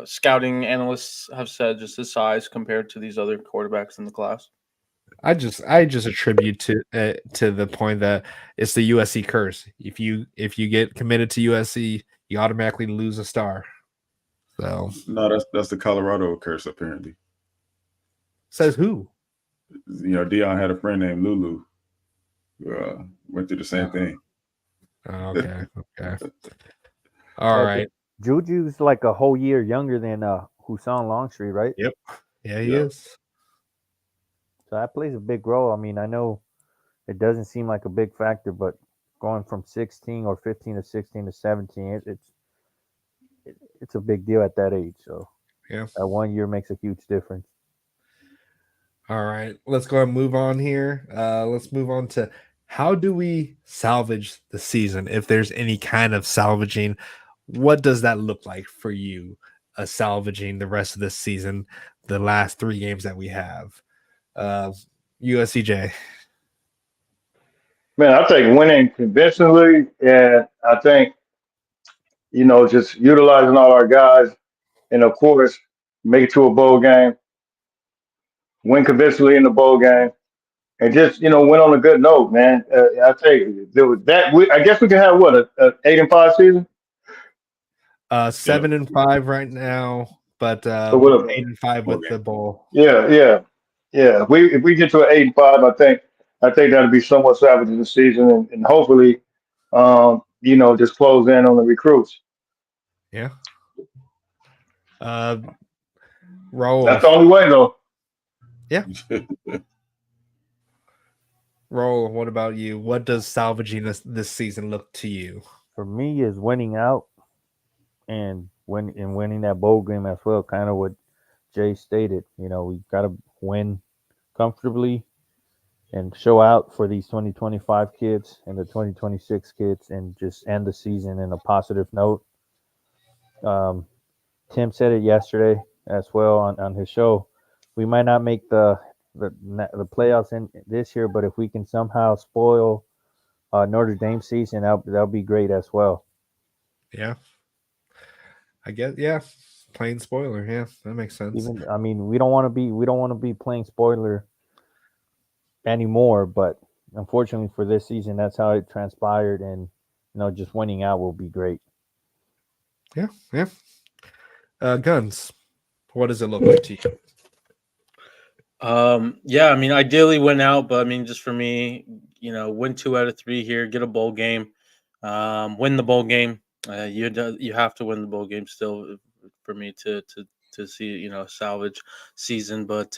Speaker 6: scouting analysts have said, just his size compared to these other quarterbacks in the class.
Speaker 2: I just attribute to the point that it's the USC curse. If you get committed to USC, you automatically lose a star. So
Speaker 3: no, that's the Colorado curse apparently.
Speaker 2: Says who?
Speaker 3: Dion had a friend named Lulu. Went through the same thing.
Speaker 2: Okay. All right.
Speaker 4: Juju's like a whole year younger than Husan Longstreet, right?
Speaker 2: Yep. Yeah, he is.
Speaker 4: So that plays a big role. I mean, I know it doesn't seem like a big factor, but going from 16 or 15 to 16 to 17, it's a big deal at that age. So that 1 year makes a huge difference.
Speaker 2: All right, let's go and move on here. Let's move on to how do we salvage the season? If there's any kind of salvaging, what does that look like for you? Salvaging the rest of this season, the last 3 games that we have. USCJ.
Speaker 5: Man, I think winning convincingly, and I think just utilizing all our guys, and of course, make it to a bowl game, win convincingly in the bowl game, and just win on a good note, man. I think there was that. I guess we can have what a 8-5 season.
Speaker 2: 7-5 right now, but 8-5 with the bowl.
Speaker 5: Yeah. If we get to an 8-5, I think that'll be somewhat salvaging the season, and hopefully, just close in on the recruits.
Speaker 2: Yeah.
Speaker 5: Raul. That's the only way, though.
Speaker 2: Yeah. Roll, what about you? What does salvaging this season look to you?
Speaker 4: For me, is winning out and winning that bowl game as well. Kind of what Jay stated. You know, we got to win comfortably and show out for these 2025 kids and the 2026 kids, and just end the season in a positive note. Um, Tim said it yesterday as well on his show. We might not make the playoffs in this year, but if we can somehow spoil Notre Dame season, that'll be great as well.
Speaker 2: Yeah. I guess, yeah. Plain spoiler, yeah, that makes sense.
Speaker 4: Even, I mean, we don't want to be playing spoiler anymore, but unfortunately for this season, that's how it transpired, and just winning out will be great.
Speaker 2: Yeah. Guns, what does it look like to you?
Speaker 6: Yeah, I mean, ideally win out, but I mean, just for me, win 2 out of 3 here, get a bowl game, win the bowl game. You have to win the bowl game still for me to see salvage season, but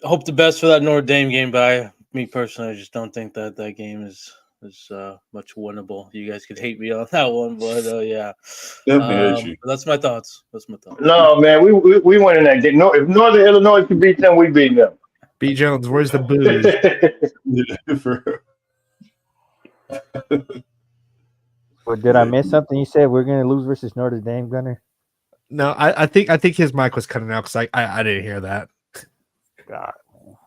Speaker 6: hope the best for that Notre Dame game. But me personally, I just don't think that game is much winnable. You guys could hate me on that one, but yeah,
Speaker 3: Definitely hate you.
Speaker 6: that's my thoughts.
Speaker 5: No, man, we went in that game. No, if Northern Illinois could beat them, we beat them.
Speaker 2: B. Jones, where's the booze?
Speaker 4: But did I miss something? You said we're gonna lose versus Notre Dame, Gunner?
Speaker 2: No, I think his mic was cutting out because I didn't hear that.
Speaker 4: God,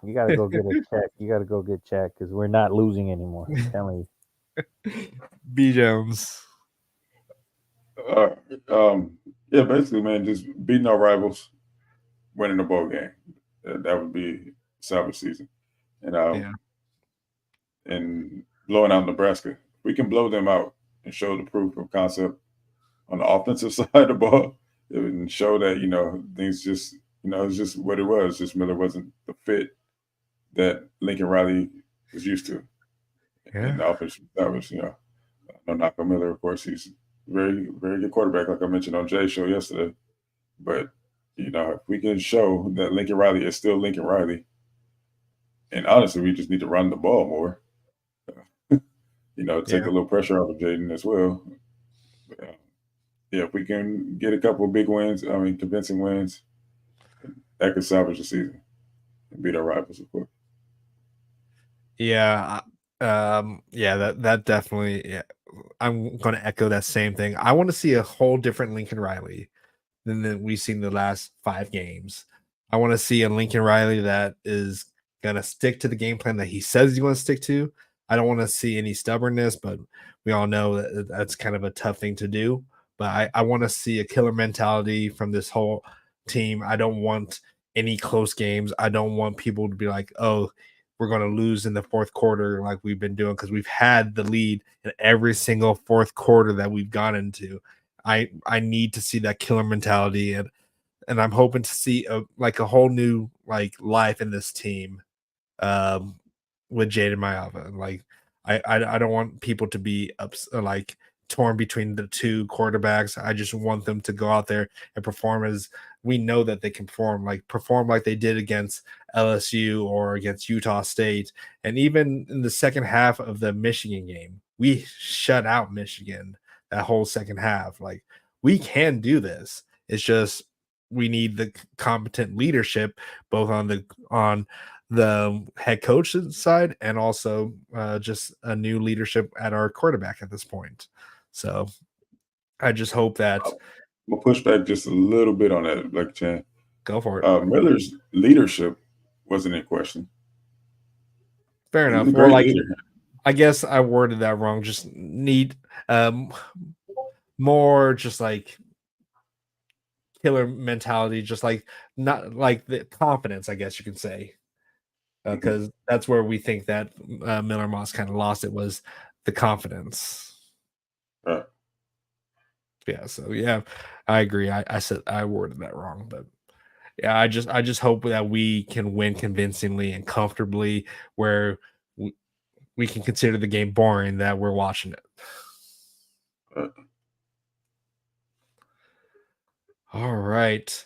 Speaker 4: you gotta go get a check. You gotta go get checked because we're not losing anymore. I'm telling you.
Speaker 2: B. Jones.
Speaker 3: Yeah, basically, man, just beating our rivals, winning the bowl game. That would be salvage season. And and blowing out Nebraska. We can blow them out and show the proof of concept on the offensive side of the ball and show that, things just, it's just what it was. Just Miller wasn't the fit that Lincoln Riley was used to.
Speaker 2: Yeah.
Speaker 3: And the offense, that was, no knock on Miller, of course. He's very, very good quarterback, like I mentioned on Jay's show yesterday. But, if we can show that Lincoln Riley is still Lincoln Riley, and honestly, we just need to run the ball more. Take a little pressure off of Jayden as well. But, if we can get a couple of big wins, convincing wins, that could salvage the season and beat our rivals, of course.
Speaker 2: Yeah. That definitely. Yeah, I'm going to echo that same thing. I want to see a whole different Lincoln Riley than we've seen the last 5 games. I want to see a Lincoln Riley that is going to stick to the game plan that he says he's going to stick to. I don't want to see any stubbornness, but we all know that that's kind of a tough thing to do. But I want to see a killer mentality from this whole team. I don't want any close games. I don't want people to be like, oh, we're going to lose in the fourth quarter like we've been doing, because we've had the lead in every single fourth quarter that we've gone into. I need to see that killer mentality, and I'm hoping to see a whole new life in this team with Jayden Maiava. I don't want people to be torn between the 2 quarterbacks. I just want them to go out there and perform as we know that they can perform like they did against LSU or against Utah State. And even in the second half of the Michigan game, we shut out Michigan that whole second half. We can do this. It's just we need the competent leadership both on the head coach side and also just a new leadership at our quarterback at this point. So I just hope that
Speaker 3: we'll push back just a little bit on that, Blake Chan.
Speaker 2: Go for it.
Speaker 3: Miller's leadership wasn't in question.
Speaker 2: Fair enough.
Speaker 3: Well,
Speaker 2: I guess I worded that wrong. Just need more just killer mentality, just not the confidence, I guess you can say. Because that's where we think that Miller Moss kind of lost it, was the confidence.
Speaker 3: Right.
Speaker 2: Yeah. So yeah, I agree. I said I worded that wrong, but yeah, I just hope that we can win convincingly and comfortably, where we can consider the game boring that we're watching it.
Speaker 3: Right.
Speaker 2: All right.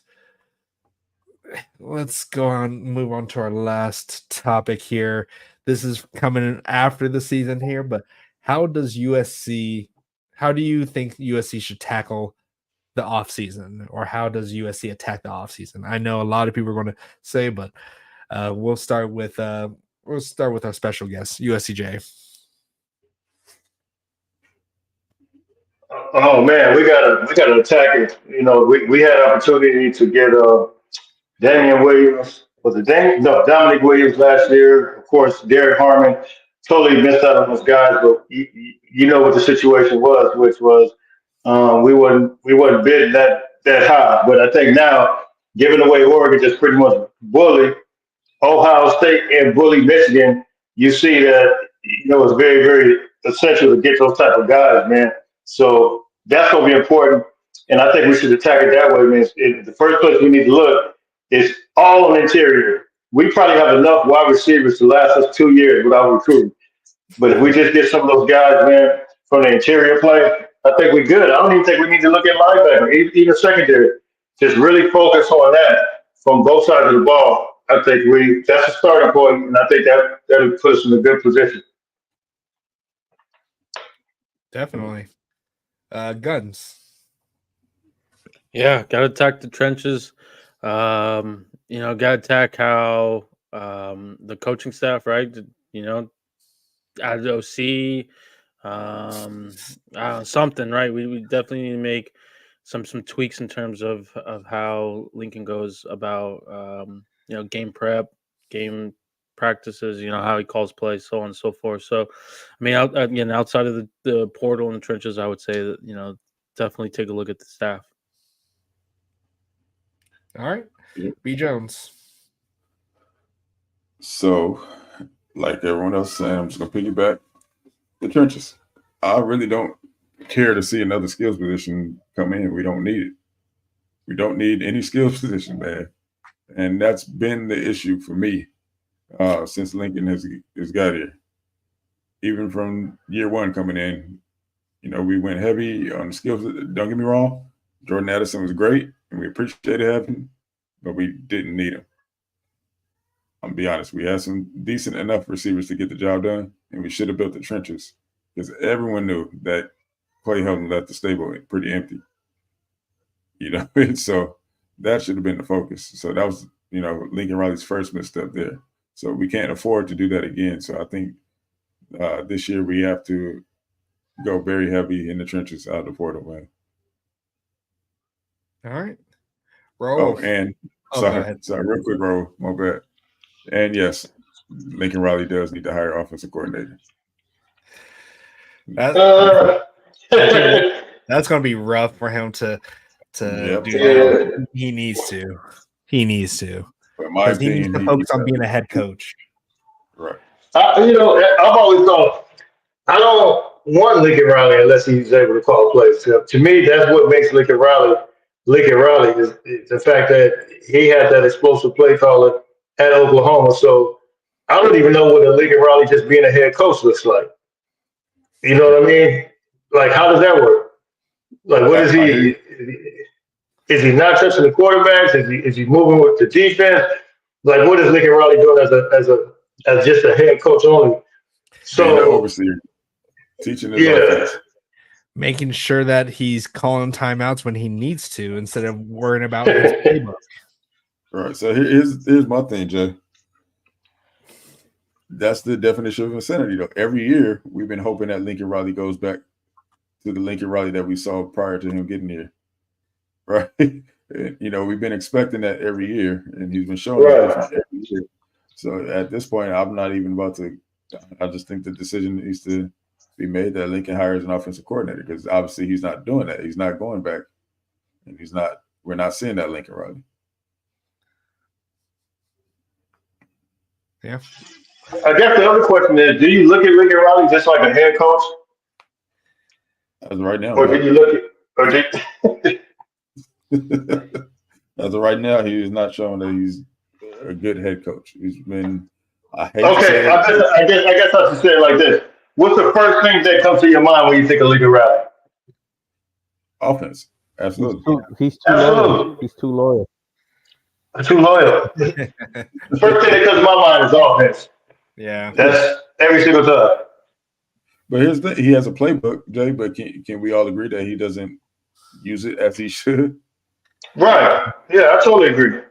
Speaker 2: let's move on to our last topic here. This is coming in after the season here, but how do you think USC should tackle the offseason, or how does USC attack the offseason? I know a lot of people are going to say, but we'll start with our special guest, USCJ.
Speaker 5: Oh man, we gotta attack it. You know, we had opportunity to get Damian Williams. Was it Damian? No, Dominic Williams last year. Of course, Derek Harmon totally missed out on those guys, but you know what the situation was, which was we wasn't bidding that high. But I think now, given the way Oregon just pretty much bullied Ohio State and bully Michigan, you see that it's very, very essential to get those type of guys, man. So that's going to be important, and I think we should attack it that way, man. The first place we need to look is all on the interior. We probably have enough wide receivers to last us 2 years without recruiting, but if we just get some of those guys, man, from the interior play, I think we're good. I don't even think we need to look at linebacker, even secondary. Just really focus on that from both sides of the ball. I think that's a starting point, and I think that'll put us in a good position.
Speaker 2: Definitely. Guns.
Speaker 6: Yeah, got to attack the trenches. Got to attack how the coaching staff, right? Add OC, something, right? We definitely need to make some tweaks in terms of how Lincoln goes about game prep, game practices, how he calls plays, so on and so forth. So, I mean, outside of the portal and the trenches, I would say that definitely take a look at the staff.
Speaker 2: All right, B. Jones.
Speaker 3: So, like everyone else saying, I'm just gonna piggyback the trenches. I really don't care to see another skills position come in. We don't need it. We don't need any skills position, man. And that's been the issue for me since Lincoln has got here. Even from year one coming in, we went heavy on the skills. Don't get me wrong, Jordan Addison was great, and we appreciated having him, but we didn't need him. I'm gonna be honest, we had some decent enough receivers to get the job done, and we should have built the trenches because everyone knew that Clay Helton left the stable pretty empty. So that should have been the focus. So that was, Lincoln Riley's first misstep there. So we can't afford to do that again. So I think this year we have to go very heavy in the trenches out of the portal, man.
Speaker 2: All right. Roll.
Speaker 3: Sorry, real quick, Roll. My bad. And yes, Lincoln Riley does need to hire offensive coordinator.
Speaker 2: That's going to be rough for him to do.
Speaker 5: Yeah.
Speaker 2: He needs to. He needs to focus on being a head coach.
Speaker 3: Right.
Speaker 5: I've always thought I don't want Lincoln Riley unless he's able to call plays. To me, that's what makes Lincoln Riley is the fact that he had that explosive play caller at Oklahoma. So I don't even know what a Lincoln Riley just being a head coach looks like. You know what I mean? Like, how does that work? Like, what is he? Is he not touching the quarterbacks? Is he moving with the defense? Like, what is Lincoln Riley doing as just a head coach only? So
Speaker 3: overseer, teaching his offense.
Speaker 2: Making sure that he's calling timeouts when he needs to instead of worrying about his playbook.
Speaker 3: Right. So here's my thing, Jay. That's the definition of insanity, though. Every year we've been hoping that Lincoln Riley goes back to the Lincoln Riley that we saw prior to him getting here. Right. We've been expecting that every year, and he's been showing that every year. So at this point, I'm not even about to. I just think the decision needs to be made that Lincoln hires an offensive coordinator because obviously he's not doing that. He's not going back, and we're not seeing that Lincoln Riley.
Speaker 2: Yeah.
Speaker 5: I guess the other question is, do you look at Lincoln Riley just like a head coach?
Speaker 3: As of right now.
Speaker 5: Or do you look at
Speaker 3: as of right now, he is not showing that he's a good head coach. He's been
Speaker 5: I guess I have to say it like this. What's the first thing that comes to your mind when you think of Lincoln Riley?
Speaker 3: Offense. Absolutely.
Speaker 4: He's too loyal. He's too loyal.
Speaker 5: Too loyal. The first thing that comes to my mind is offense.
Speaker 2: Yeah.
Speaker 5: That's every single time.
Speaker 3: But here's the he has a playbook, Jay. But can we all agree that he doesn't use it as he should?
Speaker 5: Right. Yeah, I totally agree.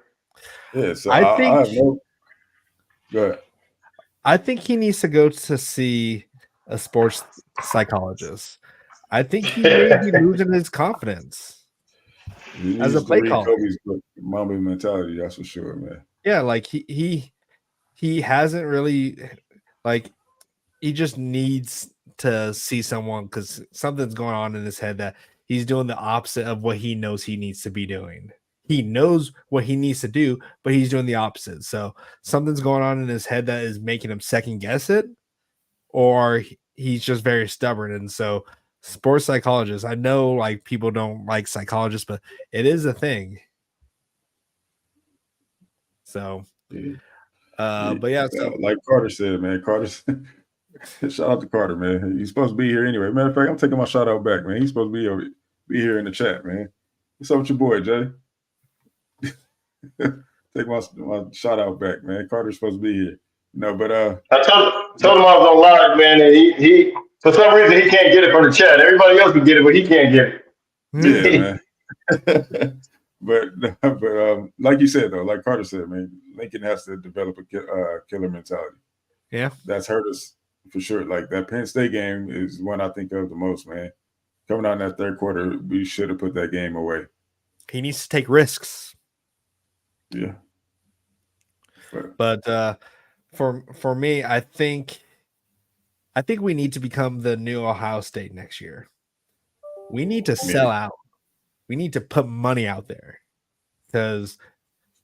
Speaker 3: Yeah. So
Speaker 2: I
Speaker 3: I
Speaker 2: think
Speaker 3: have no. Go ahead.
Speaker 2: I think he needs to go to see a sports psychologist. I think he may be losing his confidence
Speaker 3: He
Speaker 2: as a
Speaker 3: needs to
Speaker 2: play
Speaker 3: read
Speaker 2: caller.
Speaker 3: Kobe's book, Mamba Mentality. That's for sure, man.
Speaker 2: Yeah, like he hasn't really like he just needs to see someone because something's going on in his head that he's doing the opposite of what he knows he needs to be doing. He knows what he needs to do, but he's doing the opposite. So something's going on in his head that is making him second guess it, or he's just very stubborn. And so, sports psychologists, I know like people don't like psychologists, but it is a thing. So,
Speaker 3: Yeah.
Speaker 2: but yeah, so
Speaker 3: Like Carter said, man. Carter, shout out to Carter, man. He's supposed to be here anyway. Matter of fact, I'm taking my shout out back, man. He's supposed to be here in the chat, man. What's up with your boy, Jay? Take my shout out back, man. Carter's supposed to be here. No, but
Speaker 5: I told him I was on live, man, and he for some reason he can't get it from the chat. Everybody else can get it, but he can't get it.
Speaker 3: yeah, man. but like you said though, like Carter said, man, Lincoln has to develop a killer mentality.
Speaker 2: yeah,
Speaker 3: That's hurt us for sure. Like that Penn State game is one I think of the most, man. Coming out in that third quarter, we should have put that game away.
Speaker 2: he needs to take risks.
Speaker 3: Yeah.
Speaker 2: But for me, I think we need to become the new Ohio State next year. We need to sell out. We need to put money out there because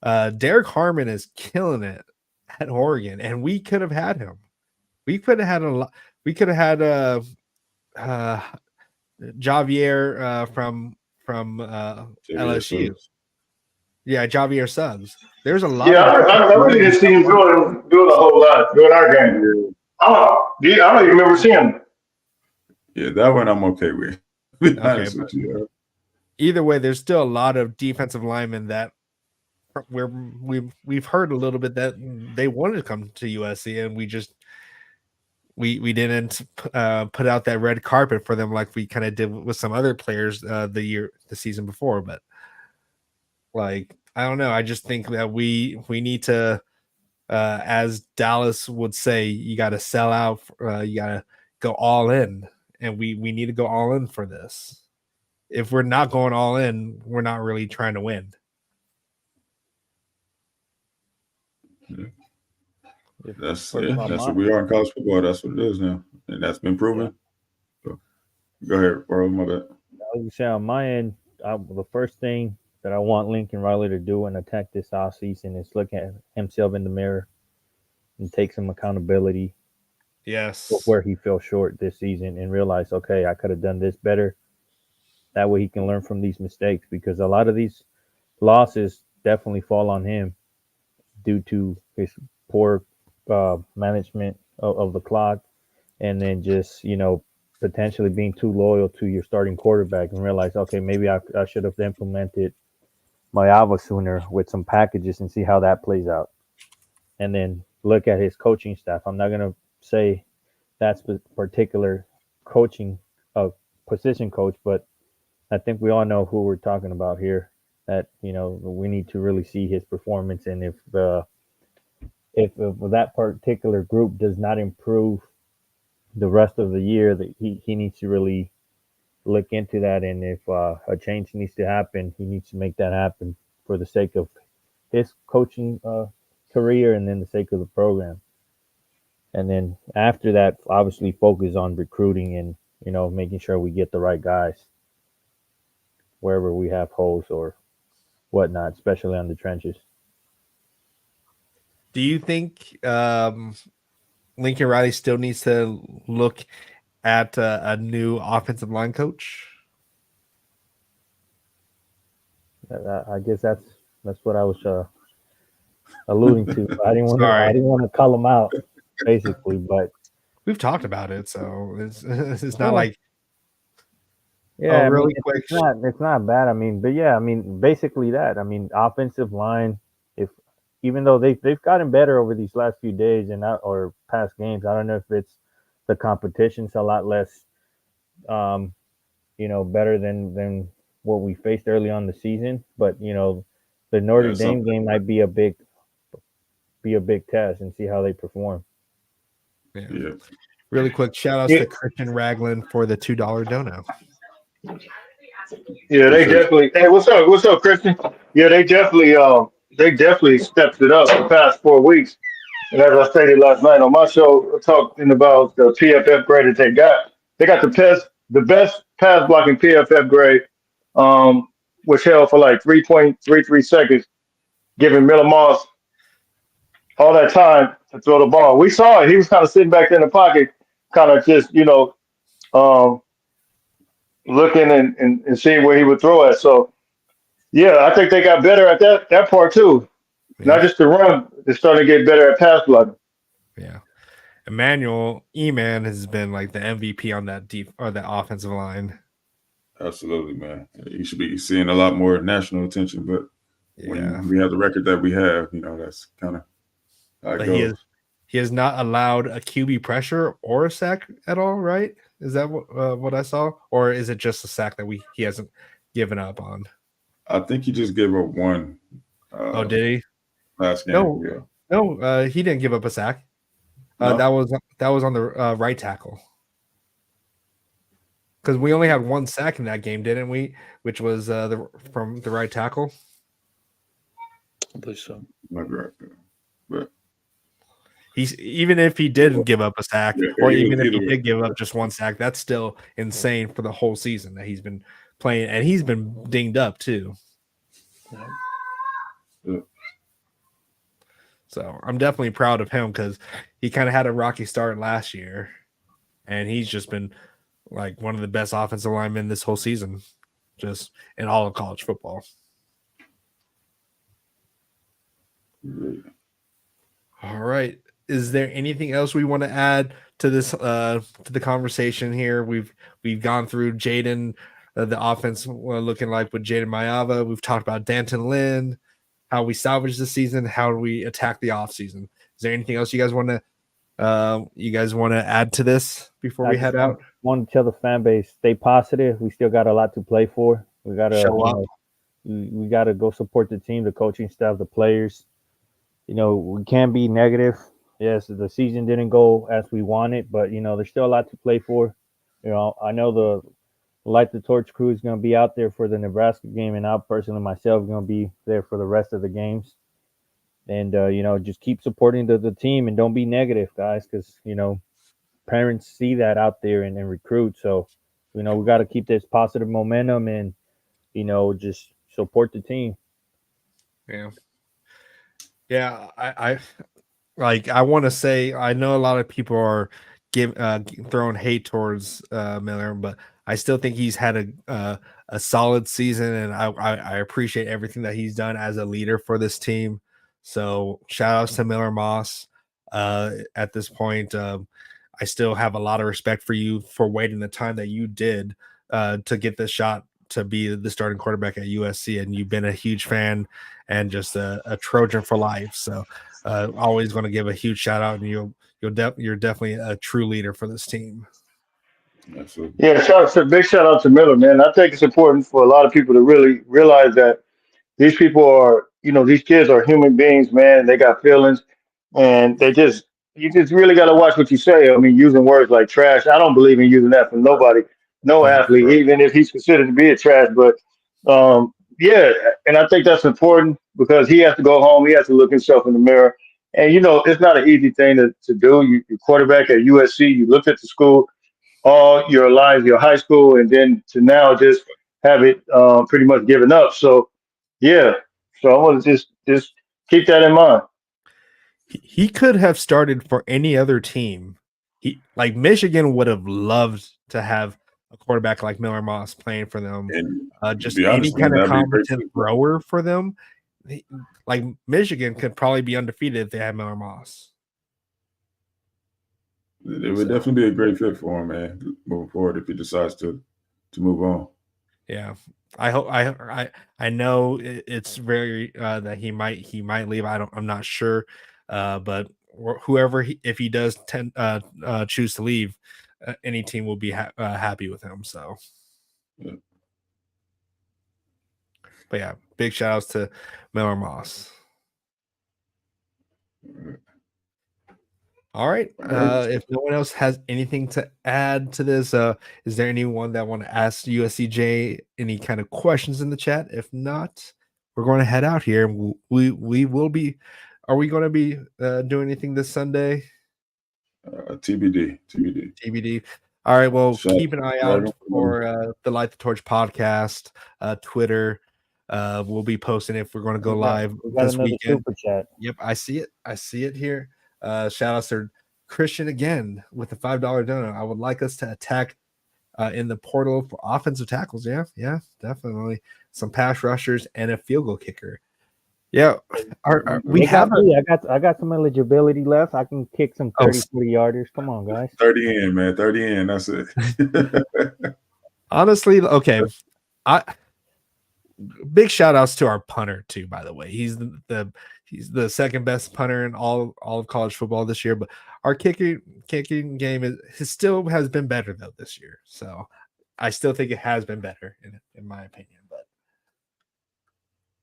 Speaker 2: Derek Harmon is killing it at Oregon, and we could have had him. We could have had a lot. We could have had Javier from LSU.
Speaker 3: Suggs.
Speaker 2: Yeah, Javier Suggs. There's a lot.
Speaker 5: Yeah, I really didn't see him doing a whole lot during our game. I don't even remember seeing him.
Speaker 3: Yeah, that one I'm okay with. Be honest
Speaker 2: Okay,
Speaker 3: with you.
Speaker 2: Either way, there's still a lot of defensive linemen that where we've heard a little bit that they wanted to come to USC, and we didn't put out that red carpet for them like we kind of did with some other players the season before. But like, I don't know. I just think that we need to, as Dallas would say, you got to sell out. You got to go all in, and we need to go all in for this. If we're not going all in, we're not really trying to win.
Speaker 3: That's what we are in college football. That's what it is now, and that's been proven. So, go ahead, bro. My bad.
Speaker 4: I was say on my end, the first thing that I want Lincoln Riley to do and attack this offseason is look at himself in the mirror and take some accountability.
Speaker 2: Yes,
Speaker 4: for where he fell short this season and realize, okay, I could have done this better. That way he can learn from these mistakes, because a lot of these losses definitely fall on him due to his poor management of the clock, and then just, potentially being too loyal to your starting quarterback and realize, okay, maybe I should have implemented Maiava sooner with some packages and see how that plays out. And then look at his coaching staff. I'm not going to say that's the particular coaching position coach, but I think we all know who we're talking about here, that, we need to really see his performance. And if that particular group does not improve the rest of the year, that he needs to really look into that. And if a change needs to happen, he needs to make that happen for the sake of his coaching career and then the sake of the program. And then after that, obviously focus on recruiting and, making sure we get the right guys wherever we have holes or whatnot, especially on the trenches.
Speaker 2: Do you think Lincoln Riley still needs to look at a new offensive line coach?
Speaker 4: I guess that's what I was alluding to. I didn't want to call him out, basically, but
Speaker 2: we've talked about it, so it's not like
Speaker 4: really quick. It's not bad. But basically that. Offensive line even though they've gotten better over these last few days or past games. I don't know if it's the competition's a lot less, better than what we faced early on the season. But the Notre Dame game might be a big test and see how they perform.
Speaker 3: Yeah.
Speaker 2: Really quick, shout outs to Christian Ragland for the $2 dono.
Speaker 5: Yeah, they definitely. Hey, what's up? What's up, Christian? Yeah, they definitely stepped it up the past 4 weeks. And as I stated last night on my show, talking about the PFF grade that they got. They got the best pass blocking PFF grade, which held for like 3.33 seconds, giving Miller Moss all that time to throw the ball. We saw it. He was kind of sitting back there in the pocket, kind of just, um, looking and seeing where he would throw at. So, yeah, I think they got better at that part too.
Speaker 2: Yeah.
Speaker 5: Not just the run, they're starting to get better at pass blocking.
Speaker 2: Yeah. Emmanuel Eman has been like the MVP on that that offensive line.
Speaker 3: Absolutely, man. You should be seeing a lot more national attention, but when we have the record that we have, that's kind of how it goes.
Speaker 2: He has not allowed a QB pressure or a sack at all, right? Is that what I saw? Or is it just a sack that he hasn't given up on?
Speaker 3: I think he just gave up one.
Speaker 2: Did he?
Speaker 3: Last game.
Speaker 2: No, he didn't give up a sack. No? That was on the right tackle. Because we only had one sack in that game, didn't we? Which was from the right tackle.
Speaker 6: I believe so.
Speaker 3: But
Speaker 2: even if he didn't give up a sack, or even if he did give up just one sack, that's still insane for the whole season that he's been playing, and he's been dinged up too.
Speaker 3: Yeah.
Speaker 2: So I'm definitely proud of him because he kind of had a rocky start last year, and he's just been like one of the best offensive linemen this whole season, just in all of college football. All right. Is there anything else we want to add to this to the conversation here? We've gone through Jayden, the offense looking like with Jayden Maiava. We've talked about Danton Lynn, how we salvage the season, how do we attack the offseason. Is there anything else you guys want to add to this before we head out?
Speaker 4: I want to tell the fan base, stay positive. We still got a lot to play for. We got to show up. We got to go support the team, the coaching staff, the players. We can't be negative. Yes, the season didn't go as we wanted, but there's still a lot to play for. I know the Light the Torch crew is going to be out there for the Nebraska game, and I personally myself going to be there for the rest of the games. And just keep supporting the team and don't be negative, guys, because parents see that out there and recruit. So we got to keep this positive momentum and just support the team.
Speaker 2: Yeah, I want to say, I know a lot of people are throwing hate towards Miller, but I still think he's had a solid season, and I appreciate everything that he's done as a leader for this team. So shout outs to Miller Moss. At this point, I still have a lot of respect for you for waiting the time that you did to get the shot to be the starting quarterback at USC, and you've been a huge fan and just a Trojan for life. So always going to give a huge shout out, and you're definitely a true leader for this team.
Speaker 3: Absolutely.
Speaker 5: Yeah, big shout out to Miller, man. I think it's important for a lot of people to really realize that these people are, these kids are human beings, man. They got feelings, and you just really got to watch what you say. I mean, using words like trash, I don't believe in using that for nobody, no athlete, even if he's considered to be a trash. But yeah, and I think that's important because he has to go home. He has to look himself in the mirror. And, it's not an easy thing to do. You're quarterback at USC. You looked at the school all your life, your high school, and then to now just have it pretty much given up. So, yeah. So I want to just keep that in mind.
Speaker 2: He could have started for any other team. Michigan would have loved to have a quarterback like Miller Moss playing for them. Just any kind of competent thrower for them. Like Michigan could probably be undefeated if they had Miller Moss.
Speaker 3: It would definitely be a great fit for him, man, moving forward if he decides to move on.
Speaker 2: Yeah, I hope I know it's very that he might leave. I'm not sure, but whoever if he does choose to leave, any team will be happy with him. So,
Speaker 3: Yeah.
Speaker 2: but yeah, big shout outs to Miller Moss. All right. If no one else has anything to add to this, is there anyone that want to ask USCJ any kind of questions in the chat? If not, we're going to head out here. We will be. Are we going to be doing anything this Sunday?
Speaker 3: TBD.
Speaker 2: TBD. All right. Well, keep an eye out
Speaker 3: Dragon.
Speaker 2: for the Light the Torch podcast, Twitter. We'll be posting if we're going to go live
Speaker 4: We got
Speaker 2: this
Speaker 4: another
Speaker 2: weekend.
Speaker 4: super chat.
Speaker 2: Yep, I see it. I see it here. Shout outs to Christian again with the $5 donut. I would like us to attack in the portal for offensive tackles. Yeah, definitely. Some pass rushers and a field goal kicker. Yeah, we have.
Speaker 4: I got some eligibility left. I can kick some 30, 40 yarders. Come on, guys.
Speaker 3: 30 in, man. 30 in. That's it.
Speaker 2: Honestly, okay. Big shout outs to our punter too. By the way, he's he's the second best punter in all of college football this year. But our kicking game still has been better though this year. So I still think it has been better in my opinion.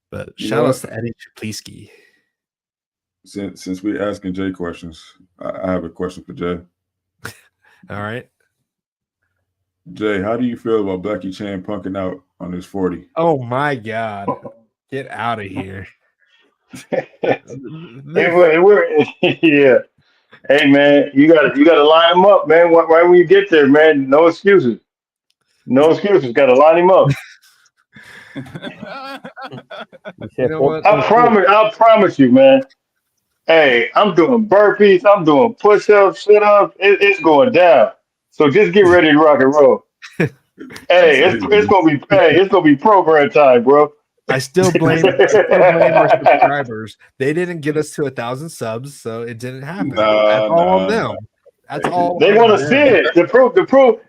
Speaker 2: But shout outs to Eddie Chapliski.
Speaker 3: Since we're asking Jay questions, I have a question for Jay.
Speaker 2: All right.
Speaker 3: Jay, how do you feel about Blackie Chan punking out on his 40?
Speaker 2: Oh my God. Get out of here.
Speaker 5: Yeah. Hey man, you gotta line him up, man. Right when you get there, man. No excuses. Gotta line him up.
Speaker 2: You know what?
Speaker 5: I promise you, man. Hey, I'm doing burpees, I'm doing push-ups, sit-ups. It's going down. So just get ready to rock and roll. Hey, it's gonna be program time, bro.
Speaker 2: I still blame our subscribers. They didn't get us to 1,000 subs, so it didn't happen. That's all on them. That's all.
Speaker 5: They want to see it. The proof.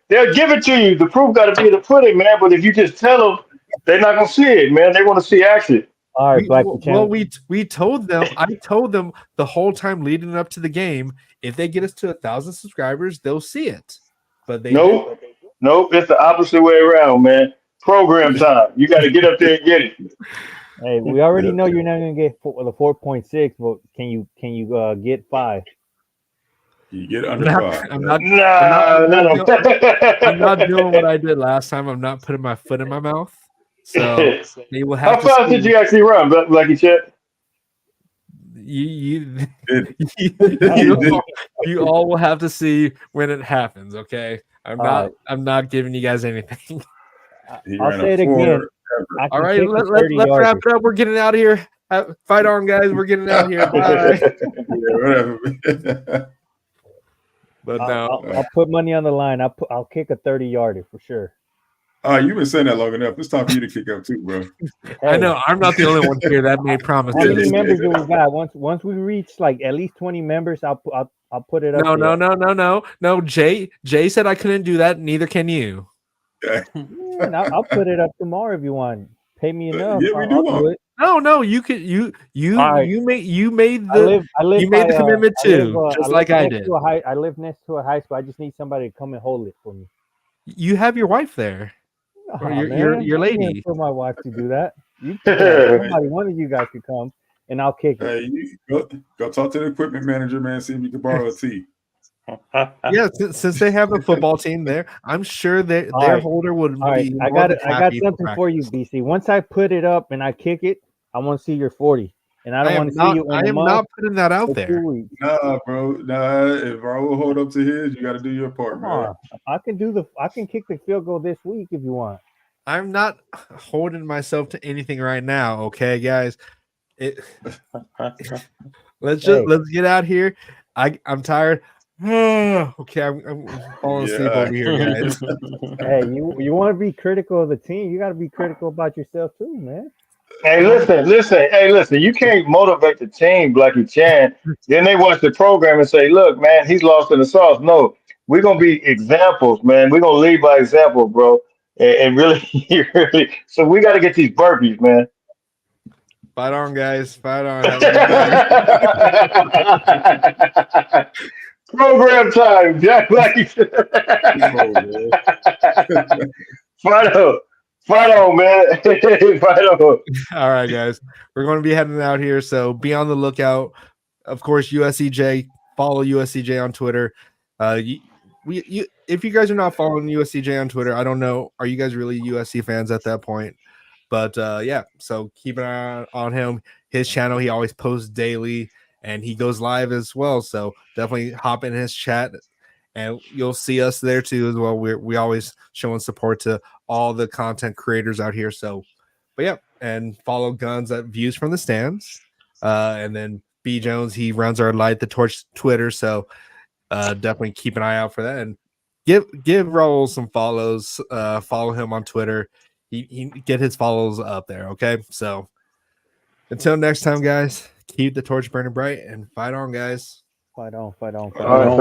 Speaker 5: They'll give it to you. The proof got to be in the pudding, man. But if you just tell them, they're not gonna see it, man. They want to see action.
Speaker 4: All right,
Speaker 2: we told them. I told them the whole time leading up to the game. If they get us to 1,000 subscribers, they'll see it. But they
Speaker 5: Nope. It's the opposite way around, man. Program time. You got to get up there and get it.
Speaker 4: Hey, we already know you're not gonna get the 4.6, but can you get 5?
Speaker 3: You get under 5.
Speaker 2: I'm not doing what I did last time. I'm not putting my foot in my mouth. So they will have.
Speaker 5: How fast did you actually run, Blackie Chet?
Speaker 2: You all will have to see when it happens. Okay, I'm not giving you guys anything.
Speaker 4: I'll say it again.
Speaker 2: All right, let's wrap it up. We're getting out of here. Fight on, guys. We're getting out of here. Bye. But no,
Speaker 4: I'll put money on the line. I'll kick a 30-yarder for sure.
Speaker 3: You've been saying that long enough. It's time for you to kick up too, bro.
Speaker 2: I know. I'm not the only one here that made promises.
Speaker 4: How many members do we got? Once we reach like at least 20 members, I'll put it up.
Speaker 2: No. Jay said I couldn't do that. Neither can you.
Speaker 4: I'll put it up tomorrow if you want. Pay me enough.
Speaker 3: Yeah, we do it.
Speaker 2: No. You could. You made the commitment too, just like I did.
Speaker 4: I live next to a high school. I just need somebody to come and hold it for me.
Speaker 2: You have your wife there.
Speaker 4: Oh,
Speaker 2: your lady.
Speaker 4: For my wife to do that. One of you guys could come and I'll kick it.
Speaker 3: Hey, you go talk to the equipment manager, man. See if you can borrow a tee.
Speaker 2: Yeah, since they have a football team there, I'm sure their holder would be.
Speaker 4: I got something for you, BC. Once I put it up and I kick it, I want to see your 40. And I don't want to see you.
Speaker 2: I am not putting that out there.
Speaker 3: Nah, bro. Nah, if Raul hold up to his, you got to do your part, man.
Speaker 4: I can kick the field goal this week if you want.
Speaker 2: I'm not holding myself to anything right now, okay, guys. Let's get out here. I'm tired. Okay, I'm falling asleep over here, guys.
Speaker 4: Hey, you want to be critical of the team? You got to be critical about yourself too, man.
Speaker 5: Hey, listen. Hey, listen. You can't motivate the team, Blackie Chan. Then they watch the program and say, "Look, man, he's lost in the sauce." No, we're gonna be examples, man. We're gonna lead by example, bro. and really, really. So we got to get these burpees, man.
Speaker 2: Fight on, guys. Fight on. Have a good day.
Speaker 5: Program time, Jack. Like, fight on, fight on, man. Fight on.
Speaker 2: All right, guys. We're going to be heading out here, so be on the lookout. Of course, USCJ. Follow USCJ on Twitter. If you guys are not following USCJ on Twitter, I don't know. Are you guys really USC fans at that point? But yeah, so keep an eye on him. His channel, he always posts daily, and he goes live as well. So definitely hop in his chat, and you'll see us there too as well. We always showing support to all the content creators out here. So, but yeah, and follow Guns at Views from the Stands, and then B Jones, he runs our Light the Torch Twitter. So definitely keep an eye out for that, and give Raul some follows. Follow him on Twitter. He get his follows up there. Okay, so until next time, guys, keep the torch burning bright and fight on, guys.
Speaker 4: Fight on, fight on, fight
Speaker 5: All right,
Speaker 4: on.
Speaker 5: fellas.